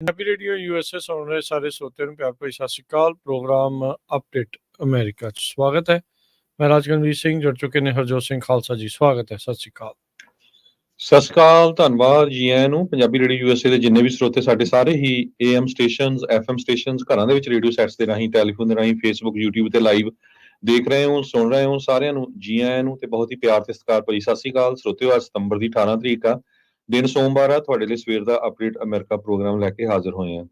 Punjabi radio USA ਸੁਣ ਰਹੇ ਸਾਰੇ ਸਰੋਤਿਆਂ ਨੂੰ ਪਿਆਰ ਭਰੀ ਸਤਿ ਸ਼੍ਰੀ ਅਕਾਲ। ਪ੍ਰੋਗਰਾਮ ਅਪਡੇਟ ਅਮਰੀਕਾ 'ਚ ਸਵਾਗਤ ਹੈ। ਮੈਂ ਰਾਜਗਨਵੀਰ ਸਿੰਘ, ਜੁੜ ਚੁੱਕੇ ਨੇ ਹਰਜੋਤ ਸਿੰਘ ਖਾਲਸਾ ਜੀ, ਸਵਾਗਤ ਹੈ। ਸਤਿ ਸ਼੍ਰੀ ਅਕਾਲ। ਸਤਿ ਸ਼੍ਰੀ ਅਕਾਲ, ਧੰਨਵਾਦ ਜੀ ਆਇਆਂ ਨੂੰ। ਪੰਜਾਬੀ ਰੇਡੀਓ ਯੂਐਸਏ ਦੇ ਜਿੰਨੇ ਵੀ ਸਰੋਤੇ ਸਾਡੇ ਸਾਰੇ ਹੀ ਏਐਮ ਸਟੇਸ਼ਨਸ, ਐਫਐਮ ਸਟੇਸ਼ਨਸ, ਘਰਾਂ ਦੇ ਵਿੱਚ ਰੇਡੀਓ ਸੈਟਸ ਦੇ ਰਾਹੀਂ, ਟੈਲੀਫੋਨ ਦੇ ਰਾਹੀਂ, ਫੇਸਬੁੱਕ, ਯੂਟਿਊਬ ਤੇ ਲਾਈਵ ਦੇਖ ਰਹੇ ਹੋ, ਸੁਣ ਰਹੇ ਹੋ, ਸਾਰਿਆਂ ਨੂੰ ਜੀ ਆਇਆਂ ਨੂੰ ਤੇ ਬਹੁਤ ਹੀ ਪਿਆਰ ਤੇ ਸਤਿਕਾਰ ਭਰੀ ਸਤਿ ਸ਼੍ਰੀ ਅਕਾਲ। ਸਰੋਤਿਓ, ਅੱਜ ਸਤੰਬਰ ਦੀ 18 ਤਰੀਕ ਆ, ਦਿਨ ਸੋਮਵਾਰ ਆ। ਤੁਹਾਡੇ ਲਈ ਸਵੇਰ ਦਾ ਅਪਡੇਟ ਅਮਰੀਕਾ ਪ੍ਰੋਗਰਾਮ ਲੈ ਕੇ ਹਾਜ਼ਰ ਹੋਏ ਆ।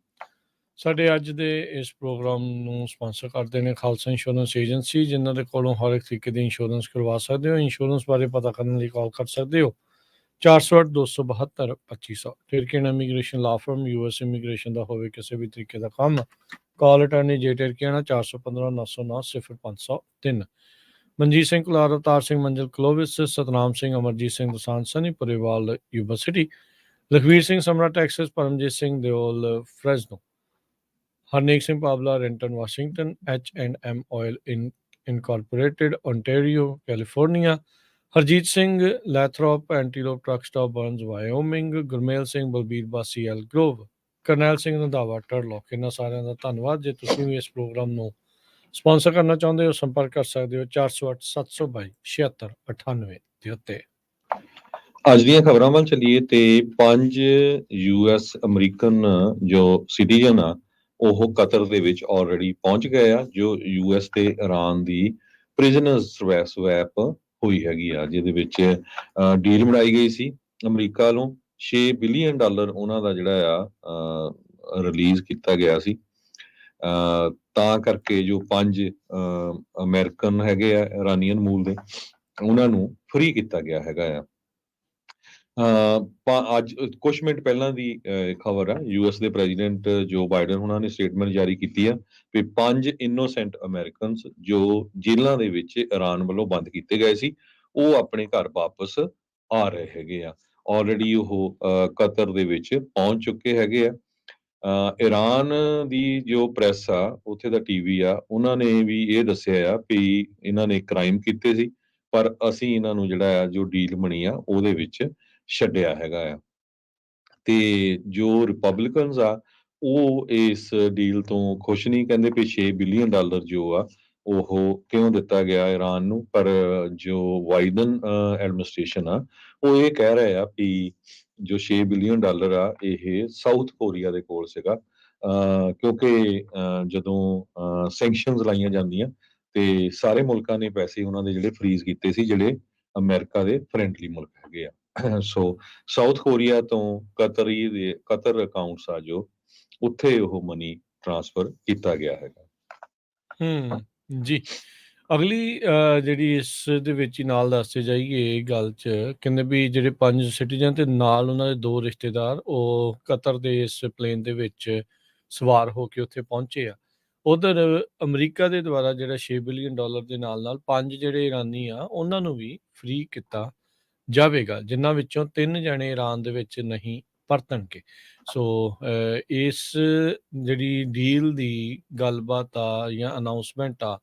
ਸਾਡੇ ਅੱਜ ਦੇ ਇਸ ਪ੍ਰੋਗਰਾਮ ਨੂੰ ਸਪਾਂਸਰ ਕਰਦੇ ਨੇ ਖਾਲਸਾ ਇੰਸ਼ੋਰੈਂਸ ਏਜੰਸੀ, ਜਿਨ੍ਹਾਂ ਦੇ ਕੋਲੋਂ ਹਰ ਇੱਕ ਤਰੀਕੇ ਦੀ ਇੰਸ਼ੋਰੈਂਸ ਕਰਵਾ ਸਕਦੇ ਹੋ। ਇੰਸ਼ੋਰੈਂਸ ਬਾਰੇ ਪਤਾ ਕਰਨ ਲਈ ਕਾਲ ਕਰ ਸਕਦੇ ਹੋ 408-272-2500। ਟਿਰਕੀਅਨ ਇਮੀਗ੍ਰੇਸ਼ਨ ਲਾ ਫਰਮ, ਯੂਐਸ ਇਮੀਗ੍ਰੇਸ਼ਨ ਦਾ ਹੋਵੇ ਕਿਸੇ ਵੀ ਤਰੀਕੇ ਦਾ ਕੰਮ, ਕਾਲ ਅਟਾਰਨੀ ਜੇ ਟਿਰਕੀਆਣਾ 415-909-0503। Manjeet Singh Kular, Avtar Singh Manjal Clovis, Satnam Singh, Amarjit Singh Dosanjh, Sunny Purewal Yuba City, Lakhvir Singh Samra Texas, Paramjit Singh Deol Fresno, Harnek Singh Pabla Renton Washington, H&M oil incorporated Ontario California, Harjit Singh Lathrop Antelope truck stop Burns Wyoming, Gurmel Singh Balbir Bassi Elk Grove, Karnail Singh Randhawa Turlock. ਇਹਨਾਂ ਸਾਰਿਆਂ ਦਾ ਧੰਨਵਾਦ। ਜੇ ਤੁਸੀਂ ਵੀ ਇਸ ਪ੍ਰੋਗਰਾਮ ਨੂੰ ਸਪਾਂਸਰ ਕਰਨਾ ਚਾਹੁੰਦੇ ਹੋ, ਸੰਪਰਕ ਕਰ ਸਕਦੇ ਹੋ 408-722-7698 ਦੇ ਉੱਤੇ। ਅੱਜ ਦੀਆਂ ਖਬਰਾਂ ਵੱਲ ਚੱਲੀਏ ਤੇ 5 ਯੂਐਸ ਅਮਰੀਕਨ ਜੋ ਸਿਟੀਜ਼ਨ ਆ ਉਹ ਕਤਰ ਦੇ ਵਿੱਚ ਆਲਰੇਡੀ ਪਹੁੰਚ ਗਏ ਆ, ਜੋ ਯੂਐਸ ਤੇ ਇਰਾਨ ਦੀ ਪ੍ਰਿਜ਼ਨਰਸ ਸਵੈਪ ਹੋਈ ਹੈਗੀ ਆ, ਜਿਹਦੇ ਵਿੱਚ ਡੀਲ ਬਣਾਈ ਗਈ ਸੀ। ਅਮਰੀਕਾ ਵੱਲੋਂ $6 ਬਿਲੀਅਨ ਉਹਨਾਂ ਦਾ ਜਿਹੜਾ ਆ ਰਿਲੀਜ਼ ਕੀਤਾ ਗਿਆ ਸੀ। ਤਾਂ ਕਰਕੇ ਜੋ 5 ਅਮਰੀਕਨ ਹੈਗੇ ਆ ਇਰਾਨੀਅਨ ਮੂਲ ਦੇ, ਉਹਨਾਂ ਨੂੰ ਫ੍ਰੀ ਕੀਤਾ ਗਿਆ ਹੈਗਾ ਆ। ਅੱਜ ਕੁਝ ਮਿੰਟ ਪਹਿਲਾਂ ਦੀ ਖਬਰ ਆ, ਯੂਐਸ ਦੇ ਪ੍ਰੈਜ਼ੀਡੈਂਟ ਜੋ ਬਾਈਡਨ ਉਹਨਾਂ ਨੇ ਸਟੇਟਮੈਂਟ ਜਾਰੀ ਕੀਤੀ ਆ ਕਿ 5 ਇਨੋਸੈਂਟ ਅਮਰੀਕਨਸ ਜੋ ਜੇਲ੍ਹਾਂ ਦੇ ਵਿੱਚ ਇਰਾਨ ਵੱਲੋਂ ਬੰਦ ਕੀਤੇ ਗਏ ਸੀ, ਉਹ ਆਪਣੇ ਘਰ ਵਾਪਸ ਆ ਰਹੇ ਹੈਗੇ ਆ। ਆਲਰੇਡੀ ਉਹ ਕਤਰ ਦੇ ਵਿੱਚ ਪਹੁੰਚ ਚੁੱਕੇ ਹੈਗੇ ਆ। ਇਰਾਨ ਦੀ ਜੋ ਪ੍ਰੈਸ ਆ, ਉੱਥੇ ਦਾ ਟੀਵੀ ਆ, ਉਹਨਾਂ ਨੇ ਵੀ ਇਹ ਦੱਸਿਆ ਆ ਵੀ ਇਹਨਾਂ ਨੇ ਕ੍ਰਾਈਮ ਕੀਤੇ ਸੀ, ਪਰ ਅਸੀਂ ਇਹਨਾਂ ਨੂੰ ਜਿਹੜਾ ਆ ਜੋ ਡੀਲ ਬਣੀ ਆ ਉਹਦੇ ਵਿੱਚ ਛੱਡਿਆ ਹੈਗਾ ਆ। ਤੇ ਜੋ ਰਿਪਬਲਿਕਨਸ ਆ ਉਹ ਇਸ ਡੀਲ ਤੋਂ ਖੁਸ਼ ਨਹੀਂ, ਕਹਿੰਦੇ ਵੀ $6 ਬਿਲੀਅਨ ਜੋ ਆ ਉਹ ਕਿਉਂ ਦਿੱਤਾ ਗਿਆ ਇਰਾਨ ਨੂੰ। ਪਰ ਜੋ ਬਾਈਡਨ ਐਡਮਿਨਿਸਟ੍ਰੇਸ਼ਨ ਆ ਉਹ ਇਹ ਕਹਿ ਰਹੇ ਆ ਵੀ ਜੋ $6 ਬਿਲੀਅਨ ਆ ਇਹ ਸਾਊਥ ਕੋਰੀਆ ਦੇ ਕੋਲ ਸੀਗਾ, ਕਿਉਂਕਿ ਜਦੋਂ ਸੈਂਕਸ਼ਨਸ ਲਾਈਆਂ ਜਾਂਦੀਆਂ ਤੇ ਸਾਰੇ ਮੁਲਕਾਂ ਨੇ ਪੈਸੇ ਉਹਨਾਂ ਦੇ ਜਿਹੜੇ ਫਰੀਜ਼ ਕੀਤੇ ਸੀ, ਜਿਹੜੇ ਅਮਰੀਕਾ ਦੇ ਫਰੈਂਡਲੀ ਮੁਲਕ ਹੈਗੇ ਆ। ਸੋ ਸਾਊਥ ਕੋਰੀਆ ਤੋਂ ਕਤਰ ਅਕਾਊਂਟਸ ਆ ਜੋ ਉੱਥੇ ਉਹ ਮਨੀ ਟ੍ਰਾਂਸਫਰ ਕੀਤਾ ਗਿਆ ਹੈਗਾ। ਜੀ, ਅਗਲੀ ਜਿਹੜੀ ਇਸ ਦੇ ਵਿੱਚ ਹੀ ਨਾਲ ਦੱਸਦੇ ਜਾਈਏ ਗੱਲ 'ਚ, ਕਹਿੰਦੇ ਵੀ ਜਿਹੜੇ 5 ਸਿਟੀਜ਼ਨ ਤੇ ਨਾਲ ਉਹਨਾਂ ਦੇ 2 ਰਿਸ਼ਤੇਦਾਰ ਉਹ ਕਤਰ ਦੇ ਇਸ ਪਲੇਨ ਦੇ ਵਿੱਚ ਸਵਾਰ ਹੋ ਕੇ ਉੱਥੇ ਪਹੁੰਚੇ ਆ। ਉਧਰ ਅਮਰੀਕਾ ਦੇ ਦੁਆਰਾ ਜਿਹੜਾ $6 ਬਿਲੀਅਨ ਦੇ ਨਾਲ 5 ਜਿਹੜੇ ਇਰਾਨੀ ਆ ਉਹਨਾਂ ਨੂੰ ਵੀ ਫ੍ਰੀ ਕੀਤਾ ਜਾਵੇਗਾ, ਜਿਨ੍ਹਾਂ ਵਿੱਚੋਂ 3 ਜਣੇ ਇਰਾਨ ਦੇ ਵਿੱਚ ਨਹੀਂ ਪਰਤਣਗੇ। ਸੋ ਇਸ ਜਿਹੜੀ ਡੀਲ ਦੀ ਗੱਲਬਾਤ ਆ ਜਾਂ ਅਨਾਊਂਸਮੈਂਟ ਆ,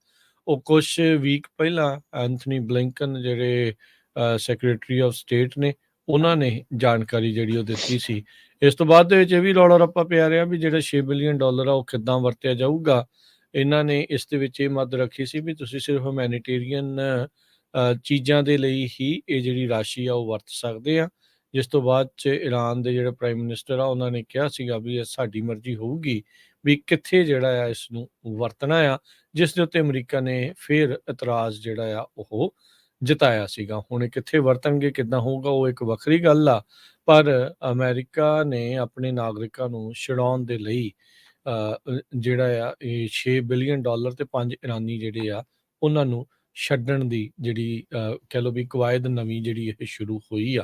ਉਹ ਕੁਛ ਵੀਕ ਪਹਿਲਾਂ ਐਂਥਨੀ ਬਲਿੰਕਨ ਜਿਹੜੇ ਸੈਕਟਰੀ ਆਫ ਸਟੇਟ ਨੇ, ਉਹਨਾਂ ਨੇ ਜਾਣਕਾਰੀ ਜਿਹੜੀ ਉਹ ਦਿੱਤੀ ਸੀ। ਇਸ ਤੋਂ ਬਾਅਦ ਦੇ ਵਿੱਚ ਇਹ ਵੀ ਰੌਲਾ ਰੱਪਾ ਪਿਆ ਰਿਹਾ ਵੀ ਜਿਹੜਾ $6 ਬਿਲੀਅਨ ਆ ਉਹ ਕਿੱਦਾਂ ਵਰਤਿਆ ਜਾਊਗਾ। ਇਹਨਾਂ ਨੇ ਇਸ ਦੇ ਵਿੱਚ ਇਹ ਮੱਦ ਰੱਖੀ ਸੀ ਵੀ ਤੁਸੀਂ ਸਿਰਫ ਹਿਊਮੈਨੀਟੇਰੀਅਨ ਚੀਜ਼ਾਂ ਦੇ ਲਈ ਹੀ ਇਹ ਜਿਹੜੀ ਰਾਸ਼ੀ ਆ ਉਹ ਵਰਤ ਸਕਦੇ ਆ। ਜਿਸ ਤੋਂ ਬਾਅਦ 'ਚ ਇਰਾਨ ਦੇ ਜਿਹੜੇ ਪ੍ਰਾਈਮ ਮਿਨਿਸਟਰ ਆ ਉਹਨਾਂ ਨੇ ਕਿਹਾ ਸੀਗਾ ਵੀ ਇਹ ਸਾਡੀ ਮਰਜ਼ੀ ਹੋਊਗੀ ਵੀ ਕਿੱਥੇ ਜਿਹੜਾ ਆ ਇਸ ਨੂੰ ਵਰਤਣਾ ਆ, ਜਿਸ ਦੇ ਉੱਤੇ ਅਮਰੀਕਾ ਨੇ ਫਿਰ ਇਤਰਾਜ਼ ਜਿਹੜਾ ਆ ਉਹ ਜਤਾਇਆ ਸੀਗਾ। ਹੁਣ ਇਹ ਕਿੱਥੇ ਵਰਤਣਗੇ, ਕਿੱਦਾਂ ਹੋਊਗਾ, ਉਹ ਇੱਕ ਵੱਖਰੀ ਗੱਲ ਆ। ਪਰ ਅਮਰੀਕਾ ਨੇ ਆਪਣੇ ਨਾਗਰਿਕਾਂ ਨੂੰ ਛੁਡਾਉਣ ਦੇ ਲਈ ਜਿਹੜਾ ਆ ਇਹ $6 ਬਿਲੀਅਨ ਤੇ 5 ਇਰਾਨੀ ਜਿਹੜੇ ਆ ਉਹਨਾਂ ਨੂੰ ਛੱਡਣ ਦੀ ਜਿਹੜੀ ਕਹਿ ਲਓ ਵੀ ਕਵਾਇਦ ਨਵੀਂ ਜਿਹੜੀ ਇਹ ਸ਼ੁਰੂ ਹੋਈ ਆ।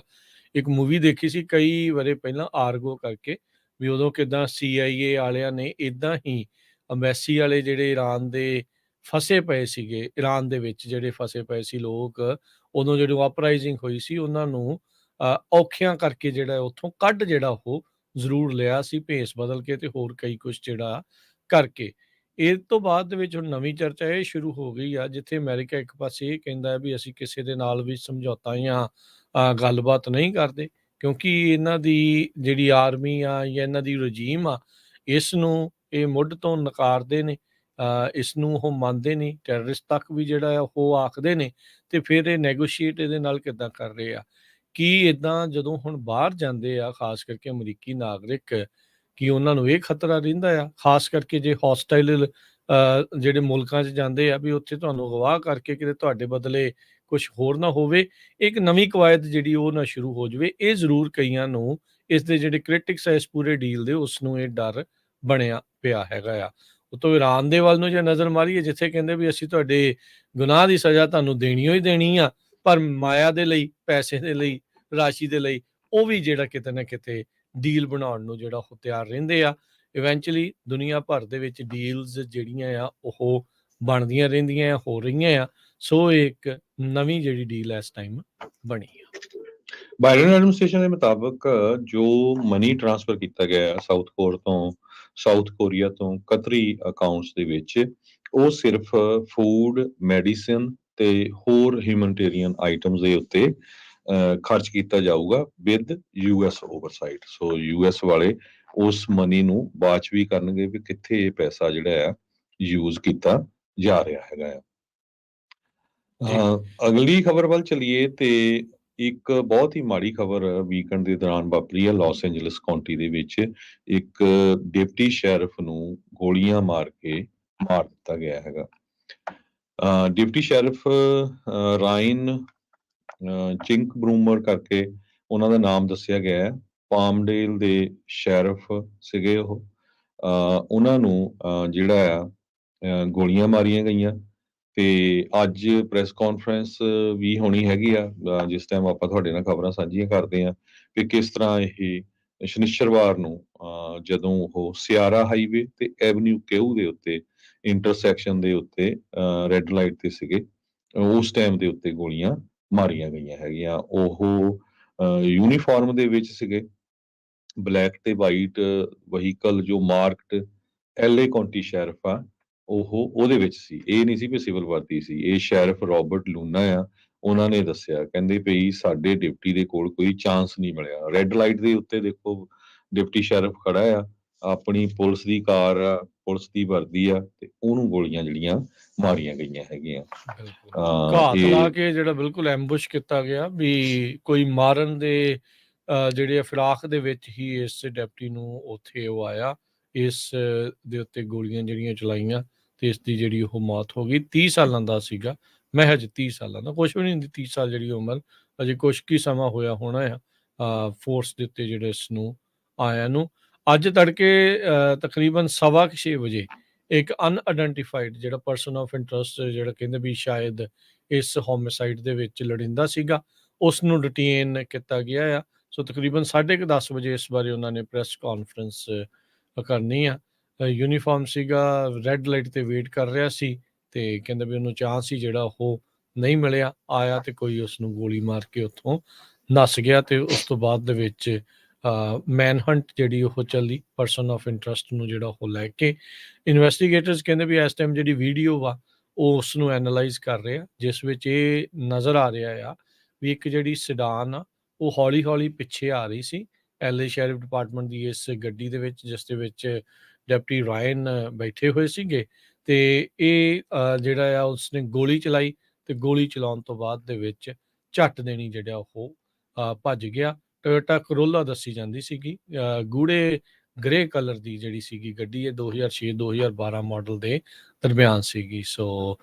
ਇੱਕ ਮੂਵੀ ਦੇਖੀ ਸੀ ਕਈ ਵਰੇ ਪਹਿਲਾਂ, ਆਰਗੋ ਕਰਕੇ, ਵੀ ਉਦੋਂ ਕਿੱਦਾਂ CIA ਵਾਲਿਆਂ ਨੇ ਇੱਦਾਂ ਹੀ ਅੰਬੈਸੀ ਵਾਲੇ ਜਿਹੜੇ ਇਰਾਨ ਦੇ ਫਸੇ ਪਏ ਸੀਗੇ, ਇਰਾਨ ਦੇ ਵਿੱਚ ਜਿਹੜੇ ਫਸੇ ਪਏ ਸੀ ਲੋਕ, ਉਦੋਂ ਜਦੋਂ ਅਪਰਾਈਜ਼ਿੰਗ ਹੋਈ ਸੀ ਉਹਨਾਂ ਨੂੰ ਔਖਿਆਂ ਕਰਕੇ ਜਿਹੜਾ ਉੱਥੋਂ ਕੱਢ ਜਿਹੜਾ ਉਹ ਜ਼ਰੂਰ ਲਿਆ ਸੀ, ਭੇਸ ਬਦਲ ਕੇ ਤੇ ਹੋਰ ਕਈ ਕੁਛ ਜਿਹੜਾ ਕਰਕੇ। ਇਸ ਤੋਂ ਬਾਅਦ ਦੇ ਵਿੱਚ ਹੁਣ ਨਵੀਂ ਚਰਚਾ ਇਹ ਸ਼ੁਰੂ ਹੋ ਗਈ ਆ, ਜਿੱਥੇ ਅਮਰੀਕਾ ਇੱਕ ਪਾਸੇ ਇਹ ਕਹਿੰਦਾ ਵੀ ਅਸੀਂ ਕਿਸੇ ਦੇ ਨਾਲ ਵੀ ਸਮਝੌਤਾ ਜਾਂ ਗੱਲਬਾਤ ਨਹੀਂ ਕਰਦੇ, ਕਿਉਂਕਿ ਇਹਨਾਂ ਦੀ ਜਿਹੜੀ ਆਰਮੀ ਆ ਜਾਂ ਇਹਨਾਂ ਦੀ ਰਜੀਮ ਆ, ਇਸ ਨੂੰ ਇਹ ਮੁੱਢ ਤੋਂ ਨਕਾਰਦੇ ਨੇ, ਇਸ ਨੂੰ ਉਹ ਮੰਨਦੇ ਨਹੀਂ। ਟੈਰਰਿਸਟ ਤੱਕ ਵੀ ਜਿਹੜਾ ਆ ਉਹ ਆਖਦੇ ਨੇ, ਤੇ ਫਿਰ ਇਹ ਨੈਗੋਸ਼ੀਏਟ ਇਹਦੇ ਨਾਲ ਕਿੱਦਾਂ ਕਰ ਰਹੇ ਆ? ਕੀ ਇੱਦਾਂ ਜਦੋਂ ਹੁਣ ਬਾਹਰ ਜਾਂਦੇ ਆ, ਖਾਸ ਕਰਕੇ ਅਮਰੀਕੀ ਨਾਗਰਿਕ, ਕੀ ਉਹਨਾਂ ਨੂੰ ਇਹ ਖਤਰਾ ਰਹਿੰਦਾ ਆ? ਖਾਸ ਕਰਕੇ ਜੇ ਹੌਸਟਾਈਲ ਜਿਹੜੇ ਮੁਲਕਾਂ 'ਚ ਜਾਂਦੇ ਆ, ਵੀ ਉੱਥੇ ਤੁਹਾਨੂੰ ਅਗਵਾ ਕਰਕੇ ਕਿਤੇ ਤੁਹਾਡੇ ਬਦਲੇ ਕੁਛ ਹੋਰ ਨਾ ਹੋਵੇ, ਇੱਕ ਨਵੀਂ ਕਵਾਇਦ ਜਿਹੜੀ ਉਹ ਨਾ ਸ਼ੁਰੂ ਹੋ ਜਾਵੇ। ਇਹ ਜ਼ਰੂਰ ਕਈਆਂ ਨੂੰ, ਇਸ ਦੇ ਜਿਹੜੇ ਕ੍ਰਿਟਿਕਸ ਆ ਇਸ ਪੂਰੇ ਡੀਲ ਦੇ, ਉਸ ਨੂੰ ਇਹ ਡਰ ਬਣਿਆ ਪਿਆ ਹੈਗਾ ਆ। ਉਤੋਂ ਇਰਾਨ ਦੇ ਵੱਲ ਨੂੰ ਜੇ ਨਜ਼ਰ ਮਾਰੀਏ, ਜਿੱਥੇ ਕਹਿੰਦੇ ਵੀ ਅਸੀਂ ਤੁਹਾਡੇ ਗੁਨਾਹ ਦੀ ਸਜ਼ਾ ਤੁਹਾਨੂੰ ਦੇਣੀ ਓ ਹੀ ਦੇਣੀ ਆ, ਪਰ ਮਾਇਆ ਦੇ ਲਈ, ਪੈਸੇ ਦੇ ਲਈ, ਰਾਸ਼ੀ ਦੇ ਲਈ ਉਹ ਵੀ ਜਿਹੜਾ ਕਿਤੇ ਨਾ ਕਿਤੇ ਡੀਲ ਬਣਾਉਣ ਨੂੰ ਜਿਹੜਾ ਉਹ ਤਿਆਰ ਰਹਿੰਦੇ ਆ। ਇਵੈਂਚੁਅਲੀ ਦੁਨੀਆ ਭਰ ਦੇ ਵਿੱਚ ਡੀਲਸ ਜਿਹੜੀਆਂ ਆ ਉਹ ਬਣਦੀਆਂ ਰਹਿੰਦੀਆਂ ਆ, ਹੋ ਰਹੀਆਂ ਆ। ਸੋ ਇਹ ਇੱਕ ਨਵੀਂ ਜਿਹੜੀ ਡੀਲ ਇਸ ਟਾਈਮ ਬਣੀ ਆ। ਬਾਈਡਨ ਐਡਮਿਨਿਸਟ੍ਰੇਸ਼ਨ ਦੇ ਮੁਤਾਬਕ ਜੋ ਮਨੀ ਟ੍ਰਾਂਸਫਰ ਕੀਤਾ ਗਿਆ ਹੈ ਸਾਊਥ ਕੋਰੀਆ ਤੋਂ ਕਤਰੀ ਅਕਾਊਂਟਸ ਦੇ ਵਿੱਚ, ਉਹ ਸਿਰਫ ਫੂਡ, ਮੈਡੀਸਿਨ ਤੇ ਹੋਰ ਹਿਊਮਨਿਟੇਰੀਅਨ ਆਈਟਮਸ ਦੇ ਉੱਤੇ ਖਰਚ ਕੀਤਾ ਜਾਊਗਾ with US oversight. So US ਵਾਲੇ ਉਸ ਮਨੀ ਨੂੰ ਵਾਚ ਵੀ ਕਰਨਗੇ ਵੀ ਕਿੱਥੇ ਇਹ ਪੈਸਾ ਜਿਹੜਾ ਆ ਯੂਜ਼ ਕੀਤਾ ਜਾ ਰਿਹਾ ਹੈਗਾ ਆ। ਅਗਲੀ ਖਬਰ ਵੱਲ ਚਲੀਏ ਤੇ ਇੱਕ ਬਹੁਤ ਹੀ ਮਾੜੀ ਖਬਰ ਵੀਕਐਂਡ ਦੇ ਦੌਰਾਨ ਵਾਪਰੀ ਹੈ। ਲਾਸ ਐਂਜਲਸ ਕਾਉਂਟੀ ਦੇ ਵਿੱਚ ਇੱਕ ਡਿਪਟੀ ਸ਼ੈਰਿਫ ਨੂੰ ਗੋਲੀਆਂ ਮਾਰ ਕੇ ਮਾਰ ਦਿੱਤਾ ਗਿਆ ਹੈਗਾ। ਡਿਪਟੀ ਸ਼ੈਰਿਫ ਰਾਇਨ ਚਿੰਕ ਬਰੂਮਰ ਕਰਕੇ ਉਹਨਾਂ ਦਾ ਨਾਮ ਦੱਸਿਆ ਗਿਆ ਹੈ। ਪਾਮਡੇਲ ਦੇ ਸ਼ੈਰਿਫ ਸੀਗੇ ਉਹ। ਉਹਨਾਂ ਨੂੰ ਜਿਹੜਾ ਆ ਗੋਲੀਆਂ ਮਾਰੀਆਂ ਗਈਆਂ ਤੇ ਅੱਜ ਪ੍ਰੈਸ ਕਾਨਫਰੰਸ ਵੀ ਹੋਣੀ ਹੈਗੀ ਆ, ਜਿਸ ਟਾਈਮ ਆਪਾਂ ਤੁਹਾਡੇ ਨਾਲ ਖਬਰਾਂ ਸਾਂਝੀਆਂ ਕਰਦੇ ਆ ਕਿ ਕਿਸ ਤਰ੍ਹਾਂ ਇਹ ਸ਼ਨੀਚਰਵਾਰ ਨੂੰ ਜਦੋਂ ਉਹ ਸਿਆਰਾ ਹਾਈਵੇ ਤੇ ਐਵਨਿਊ ਕਿਊ ਦੇ ਉੱਤੇ ਇੰਟਰਸੈਕਸ਼ਨ ਦੇ ਉੱਤੇ ਰੈੱਡ ਲਾਈਟ ਤੇ ਸੀਗੇ, ਉਸ ਟਾਈਮ ਦੇ ਉੱਤੇ ਗੋਲੀਆਂ ਮਾਰੀਆਂ ਗਈਆਂ ਹੈਗੀਆਂ। ਉਹ ਯੂਨੀਫਾਰਮ ਦੇ ਵਿੱਚ ਸੀਗੇ, ਬਲੈਕ ਤੇ ਵਾਈਟ ਵਹੀਕਲ ਜੋ ਮਾਰਕਡ ਐਲਏ ਕਾਉਂਟੀ ਸ਼ੈਰਿਫ ਆ ਉਹਦੇ ਵਿੱਚ ਸੀ। ਇਹ ਨਹੀਂ ਸੀ ਵੀ ਸਿਵਲ ਵਰਦੀ ਸੀ। ਇਹ ਸ਼ੈਰਿਫ ਰੋਬਰਟ ਲੂਨਾ ਆ, ਉਹਨਾਂ ਨੇ ਦੱਸਿਆ, ਕਹਿੰਦੇ ਪਈ ਸਾਡੇ ਡਿਪਟੀ ਦੇ ਕੋਲ ਕੋਈ ਚਾਂਸ ਨਹੀਂ ਮਿਲਿਆ। ਰੈੱਡ ਲਾਈਟ ਦੇ ਉੱਤੇ ਦੇਖੋ ਡਿਪਟੀ ਸ਼ੈਰਿਫ ਖੜਾ ਆ, ਆਪਣੀ ਪੁਲਿਸ ਦੀ ਕਾਰ ਆ, ਪੁਲਿਸ ਦੀ ਵਰਦੀ ਆ, ਤੇ ਉਹਨੂੰ ਗੋਲੀਆਂ ਜਿਹੜੀਆਂ ਮਾਰੀਆਂ ਗਈਆਂ ਹੈਗੀਆਂ। ਘਾਤ ਲਾ ਕੇ ਜਿਹੜਾ ਬਿਲਕੁਲ ਐਂਬੁਸ਼ ਕੀਤਾ ਗਿਆ, ਵੀ ਕੋਈ ਮਾਰਨ ਦੇ ਜਿਹੜੇ ਫਿਰਾਕ ਦੇ ਵਿੱਚ ਹੀ ਇਸ ਡਿਪਟੀ ਨੂੰ ਉੱਥੇ ਉਹ ਆਇਆ, ਇਸ ਦੇ ਉੱਤੇ ਗੋਲੀਆਂ ਜਿਹੜੀਆਂ ਚਲਾਈਆਂ ਤੇ ਇਸ ਦੀ ਜਿਹੜੀ ਉਹ ਮੌਤ ਹੋ ਗਈ। 30 ਸਾਲਾਂ ਦਾ ਸੀਗਾ, ਮਹਿਜ 30 ਸਾਲਾਂ ਦਾ, ਕੁਛ ਵੀ ਨਹੀਂ ਹੁੰਦੀ 30 ਸਾਲ ਜਿਹੜੀ ਉਮਰ, ਅਜੇ ਕੁਛ ਕੀ ਸਮਾਂ ਹੋਇਆ ਹੋਣਾ ਆ ਫੋਰਸ ਦੇ ਉੱਤੇ ਜਿਹੜੇ ਇਸ ਨੂੰ ਆਇਆ ਨੂੰ। ਅੱਜ ਤੜਕੇ ਤਕਰੀਬਨ 6:15 ਵਜੇ ਇੱਕ ਅਨਆਇਡੈਂਟੀਫਾਈਡ ਜਿਹੜਾ ਪਰਸਨ ਆਫ ਇੰਟਰਸਟ, ਜਿਹੜਾ ਕਹਿੰਦੇ ਵੀ ਸ਼ਾਇਦ ਇਸ ਹੋਮਿਸਾਈਡ ਦੇ ਵਿੱਚ ਲੜਿੰਦਾ ਸੀਗਾ, ਉਸ ਨੂੰ ਡਿਟੇਨ ਕੀਤਾ ਗਿਆ ਆ। ਸੋ ਤਕਰੀਬਨ 10:30 ਵਜੇ ਇਸ ਬਾਰੇ ਉਹਨਾਂ ਨੇ ਪ੍ਰੈਸ ਕਾਨਫਰੰਸ ਕਰਨੀ ਆ। ਯੂਨੀਫਾਰਮ ਸੀਗਾ, ਰੈੱਡ ਲਾਈਟ ਤੇ ਵੇਟ ਕਰ ਰਿਹਾ ਸੀ, ਤੇ ਕਹਿੰਦੇ ਵੀ ਉਹਨੂੰ ਚਾਂਸ ਹੀ ਜਿਹੜਾ ਉਹ ਨਹੀਂ ਮਿਲਿਆ। ਆਇਆ ਤੇ ਕੋਈ ਉਸ ਨੂੰ ਗੋਲੀ ਮਾਰ ਕੇ ਉੱਥੋਂ ਨੱਸ ਗਿਆ, ਤੇ ਉਸ ਤੋਂ ਬਾਅਦ ਦੇ ਵਿੱਚ ਮੈਨ ਹੰਟ ਜਿਹੜੀ ਉਹ ਚੱਲੀ ਪਰਸਨ ਆਫ ਇੰਟਰਸਟ ਨੂੰ ਜਿਹੜਾ ਉਹ ਲੈ ਕੇ। ਇਨਵੈਸਟੀਗੇਟਰਸ ਕਹਿੰਦੇ ਵੀ ਇਸ ਟਾਈਮ ਜਿਹੜੀ ਵੀਡੀਓ ਵਾ ਉਹ ਉਸ ਨੂੰ ਐਨਾਲਾਈਜ਼ ਕਰ ਰਹੇ ਆ, ਜਿਸ ਵਿੱਚ ਇਹ ਨਜ਼ਰ ਆ ਰਿਹਾ ਆ ਵੀ ਇੱਕ ਜਿਹੜੀ ਸਿਡਾਨ ਆ ਉਹ ਹੌਲੀ ਹੌਲੀ ਪਿੱਛੇ ਆ ਰਹੀ ਸੀ ਐਲਏ ਸ਼ੈਰਿਫ ਡਿਪਾਰਟਮੈਂਟ ਦੀ ਇਸ ਗੱਡੀ ਦੇ ਵਿੱਚ, ਜਿਸ ਦੇ ਵਿੱਚ ਡਿਪਟੀ ਰਾਇਨ ਬੈਠੇ ਹੋਏ ਸੀਗੇ। ਤੇ ਇਹ ਜਿਹੜਾ ਆ ਉਸਨੇ ਗੋਲੀ ਚਲਾਈ, ਤੇ ਗੋਲੀ ਚਲਾਉਣ ਤੋਂ ਬਾਅਦ ਦੇ ਵਿੱਚ ਝੱਟ ਦੇਣੀ ਜਿਹੜਾ ਉਹ ਭੱਜ ਗਿਆ। ਟੋਯੋਟਾ ਕਰੋਲਾ ਦੱਸੀ ਜਾਂਦੀ ਸੀਗੀ, ਗੂੜੇ ਗ੍ਰੇ ਕਲਰ ਦੀ ਜਿਹੜੀ ਸੀਗੀ ਗੱਡੀ, ਇਹ 2006-2012 ਮਾਡਲ ਦੇ ਦਰਮਿਆਨ ਸੀਗੀ। ਸੋ